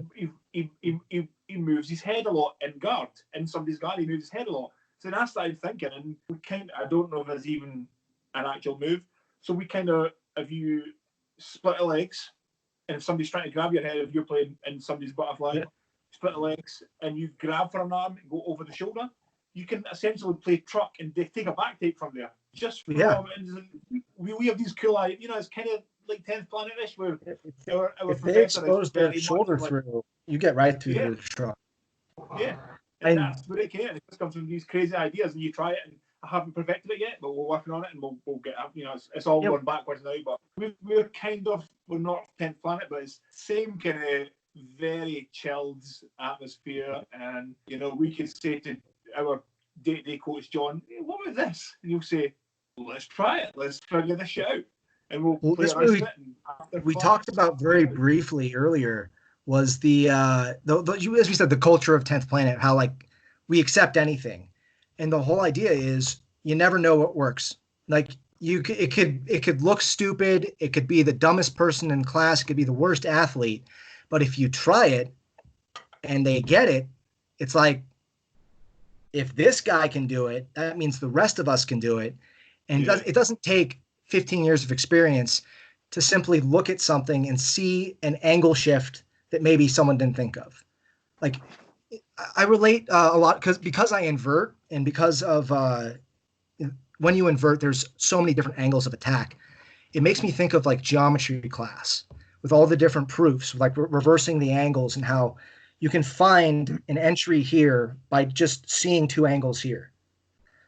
moves his head a lot in guard. In somebody's guard, he moves his head a lot. So then I started thinking, and I don't know if it's even an actual move. So we kind of, if you split the legs, and if somebody's trying to grab your head, if you're playing in somebody's butterfly, split the legs, and you grab for an arm and go over the shoulder, you can essentially play truck and take a back take from there. Just from, we have these cool ideas. You know, it's kind of like 10th Planet-ish where if they expose their shoulder through, you get right through the truck. Yeah, and that's where it came. It just comes from these crazy ideas, and you try it. And I haven't perfected it yet, but we're working on it, and we'll get up. You know, it's all going backwards now, but we're not 10th Planet, but it's same kind of very chilled atmosphere, and you know, we could say to our day-to-day coach John, hey, what about this? And he'll say, let's try it. Let's figure this shit out. And we'll play around it. We talked about very briefly earlier was the as we said, the culture of 10th Planet, how like we accept anything. And the whole idea is you never know what works. Like it could look stupid. It could be the dumbest person in class. It could be the worst athlete. But if you try it and they get it, it's like, if this guy can do it, that means the rest of us can do it. And it doesn't take 15 years of experience to simply look at something and see an angle shift that maybe someone didn't think of. Like I relate a lot because I invert, and because of when you invert, there's so many different angles of attack. It makes me think of like geometry class with all the different proofs, like reversing the angles and how you can find an entry here by just seeing two angles here.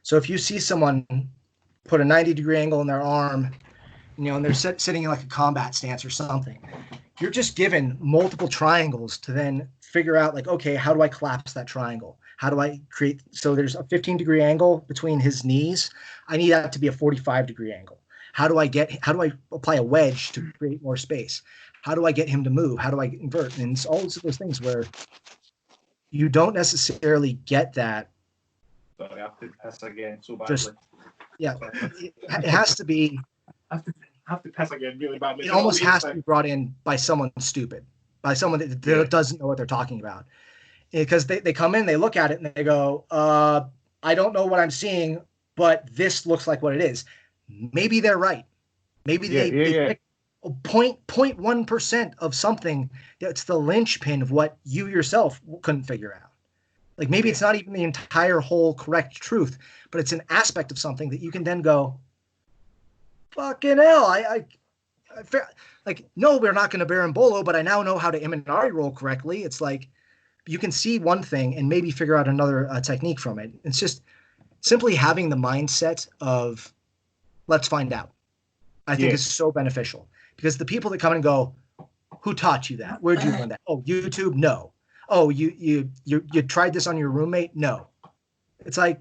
So if you see someone put a 90-degree angle in their arm, you know, and they're sitting in like a combat stance or something, you're just given multiple triangles to then figure out like, okay, how do I collapse that triangle? How do I create, so there's a 15-degree angle between his knees. I need that to be a 45-degree angle. How do I apply a wedge to create more space? How do I get him to move? How do I invert? And it's all those things where you don't necessarily get that. Sorry, I have to piss again so badly. It has to be. I have to piss again really badly. It almost has to be brought in by someone stupid, by someone that doesn't know what they're talking about. Because they come in, they look at it, and they go, I don't know what I'm seeing, but this looks like what it is. Maybe they're right. Maybe they pick 0.1% of something that's the linchpin of what you yourself couldn't figure out. Like maybe it's not even the entire whole correct truth, but it's an aspect of something that you can then go, fucking hell, I like, no, we're not going to Berimbolo, but I now know how to Imanari roll correctly. It's like you can see one thing and maybe figure out another technique from it. It's just simply having the mindset of let's find out. I think is so beneficial. Because the people that come and go, who taught you that? Where'd you learn that? Oh, YouTube? No. Oh, you tried this on your roommate? No. It's like,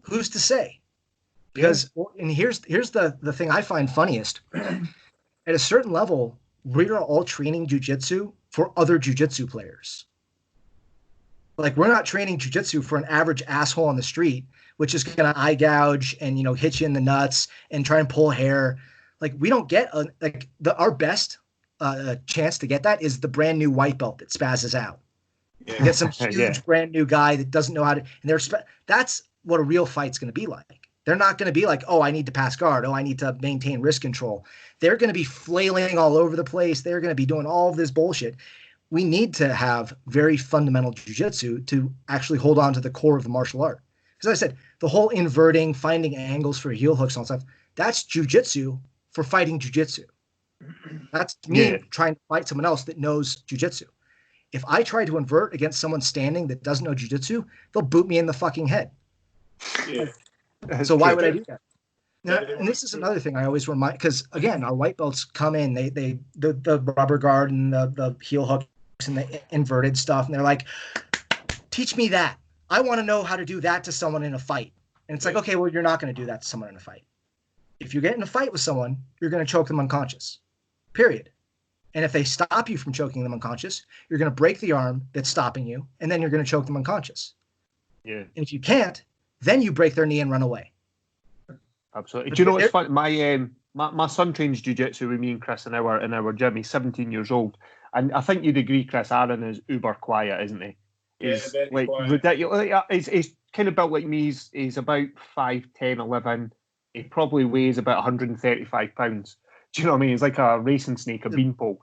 who's to say? Because and here's the thing I find funniest. At a certain level, we are all training jujitsu for other jujitsu players. Like we're not training jujitsu for an average asshole on the street, which is gonna eye gouge and hit you in the nuts and try and pull hair. Like we don't get our best chance to get that is the brand new white belt that spazzes out. You get some huge brand new guy that doesn't know how to, and that's what a real fight's going to be like. They're not going to be like, oh, I need to pass guard. Oh, I need to maintain wrist control. They're going to be flailing all over the place. They're going to be doing all of this bullshit. We need to have very fundamental jiu-jitsu to actually hold on to the core of the martial art. Because I said, the whole inverting, finding angles for heel hooks and all that stuff, that's jiu-jitsu for fighting jiu-jitsu. That's me trying to fight someone else that knows jiu-jitsu. If I try to invert against someone standing that doesn't know jiu-jitsu, they'll boot me in the fucking head. Yeah. So why would I do that? Now, and this is another thing I always remind, because again, our white belts come in, the rubber guard and the heel hook and the inverted stuff. And they're like, teach me that. I want to know how to do that to someone in a fight. And it's like, okay, well, you're not going to do that to someone in a fight. If you get in a fight with someone, you're going to choke them unconscious, period. And if they stop you from choking them unconscious, you're going to break the arm that's stopping you, and then you're going to choke them unconscious. Yeah. And if you can't, then you break their knee and run away. Absolutely. Do you know what's fun? My son trains jiu-jitsu with me and Chris in our gym. He's 17 years old. And I think you'd agree, Chris, Aaron is uber quiet, isn't he? He's like quiet. Ridiculous. He's kind of built like me. He's about 5'10", 11. He probably weighs about 135 pounds. Do you know what I mean? He's like a racing snake, a beanpole.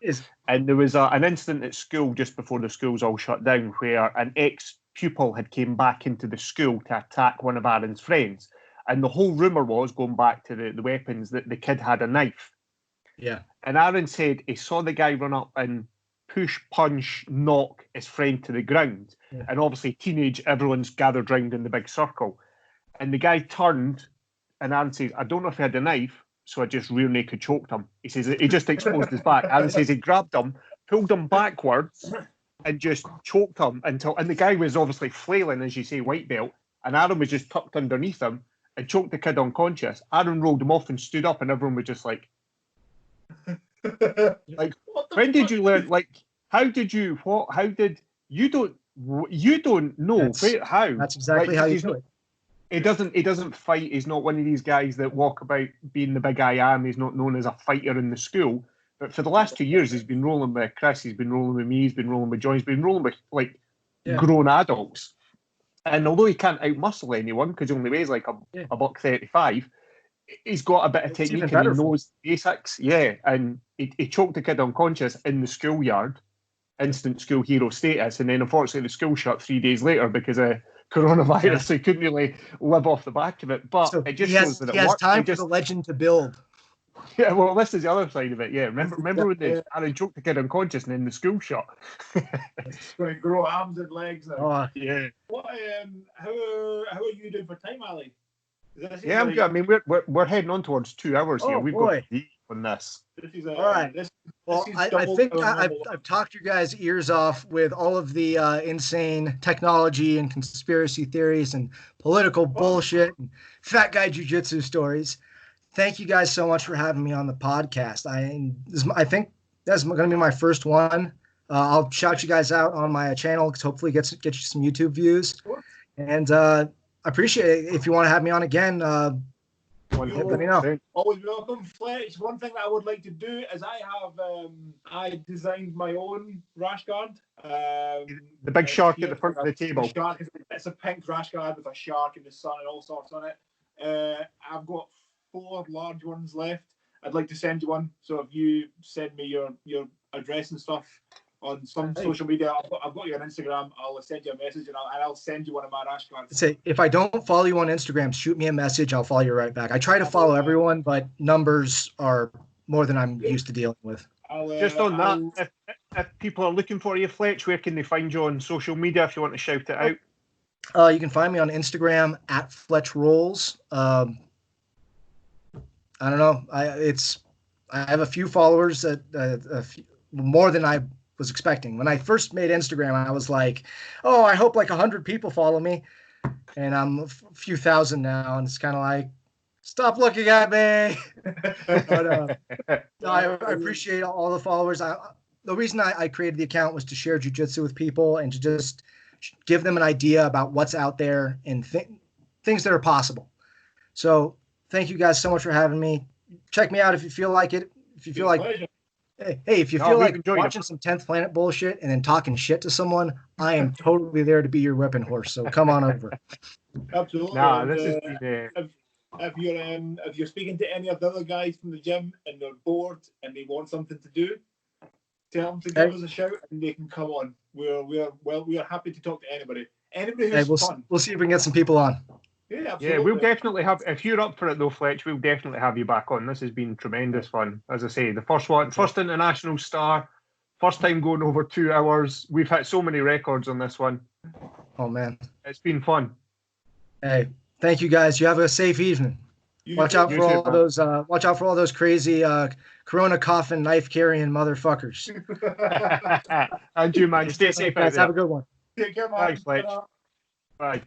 And there was an incident at school just before the schools all shut down where an ex-pupil had came back into the school to attack one of Aaron's friends. And the whole rumour was, going back to the weapons, that the kid had a knife. Yeah. And Aaron said he saw the guy run up and push, punch, knock his friend to the ground. Yeah. And obviously, everyone's gathered round in the big circle. And the guy turned, and Aaron says, I don't know if he had a knife, so I just rear naked choked him. He says he just exposed his back. Aaron says he grabbed him, pulled him backwards, and just choked him and the guy was obviously flailing, as you say, white belt, and Aaron was just tucked underneath him and choked the kid unconscious. Aaron rolled him off and stood up, and everyone was just like, when did you learn? Like, how did you? What? How did you don't know? How? That's exactly how you do it. He doesn't fight. He's not one of these guys that walk about being the big I am. He's not known as a fighter in the school. But for the last 2 years, he's been rolling with Chris. He's been rolling with me. He's been rolling with John. He's been rolling with grown adults. And although he can't outmuscle anyone because he only weighs like a buck 35, he's got a bit of technique and he knows basics. Yeah, and he choked the kid unconscious in the schoolyard, instant school hero status. And then unfortunately, the school shut 3 days later because of coronavirus, so he couldn't really live off the back of it. But so it just shows that it works. He has time for the legend to build. Yeah, well, this is the other side of it. Yeah, remember when Aaron choked the kid unconscious and then the school shut? It's going to grow arms and legs now. Oh, yeah. What? How are you doing for time, Ali? Yeah, I'm good. I mean, we're heading on towards 2 hours here. We've got deep on this. All right. I think I've talked your guys' ears off with all of the insane technology and conspiracy theories and political bullshit and fat guy jiu-jitsu stories. Thank you guys so much for having me on the podcast. I think that's going to be my first one. I'll shout you guys out on my channel because hopefully get you some YouTube views. And I appreciate it. If you want to have me on again, let me know. Always welcome, Fletch. One thing that I would like to do is I designed my own rash guard. The big shark at the front of the table. It's a pink rash guard with a shark in the sun and all sorts on it. I've got 4 large ones left. I'd like to send you one. So if you send me your address and stuff on some social media, I've got you on Instagram. I'll send you a message and I'll send you one of my rash guards. Say if I don't follow you on Instagram, shoot me a message. I'll follow you right back. I try to follow everyone, but numbers are more than I'm used to dealing with. Just on that, if people are looking for you, Fletch, where can they find you on social media if you want to shout it out? You can find me on Instagram at Fletch Rolls. I don't know. I have a few followers more than I was expecting. When I first made Instagram, I was like, oh, I hope like 100 people follow me. And I'm a few thousand now. And it's kind of like, stop looking at me. But, I appreciate all the followers. The reason I created the account was to share jiu-jitsu with people and to just give them an idea about what's out there and things that are possible. So thank you guys so much for having me. Check me out if you feel like it. If you feel like, if you feel like watching some 10th Planet bullshit and then talking shit to someone, I am totally there to be your whipping horse. So come on over. Absolutely. Nah, this is if you're speaking to any of the other guys from the gym and they're bored and they want something to do, tell them to give us a shout and they can come on. We are happy to talk to anybody. Anybody who's fun. We'll see if we can get some people on. Yeah, absolutely. Yeah, we'll definitely have. If you're up for it though, Fletch, we'll definitely have you back on. This has been tremendous fun. As I say, the first international star, first time going over 2 hours. We've hit so many records on this one. Oh man, it's been fun. Hey, thank you guys. You have a safe evening. Watch out for all those. Watch out for all those crazy Corona coughing, knife carrying motherfuckers. And you, man. Stay safe, guys. Have a good one. Take care, man. Thanks, Fletch. Bye.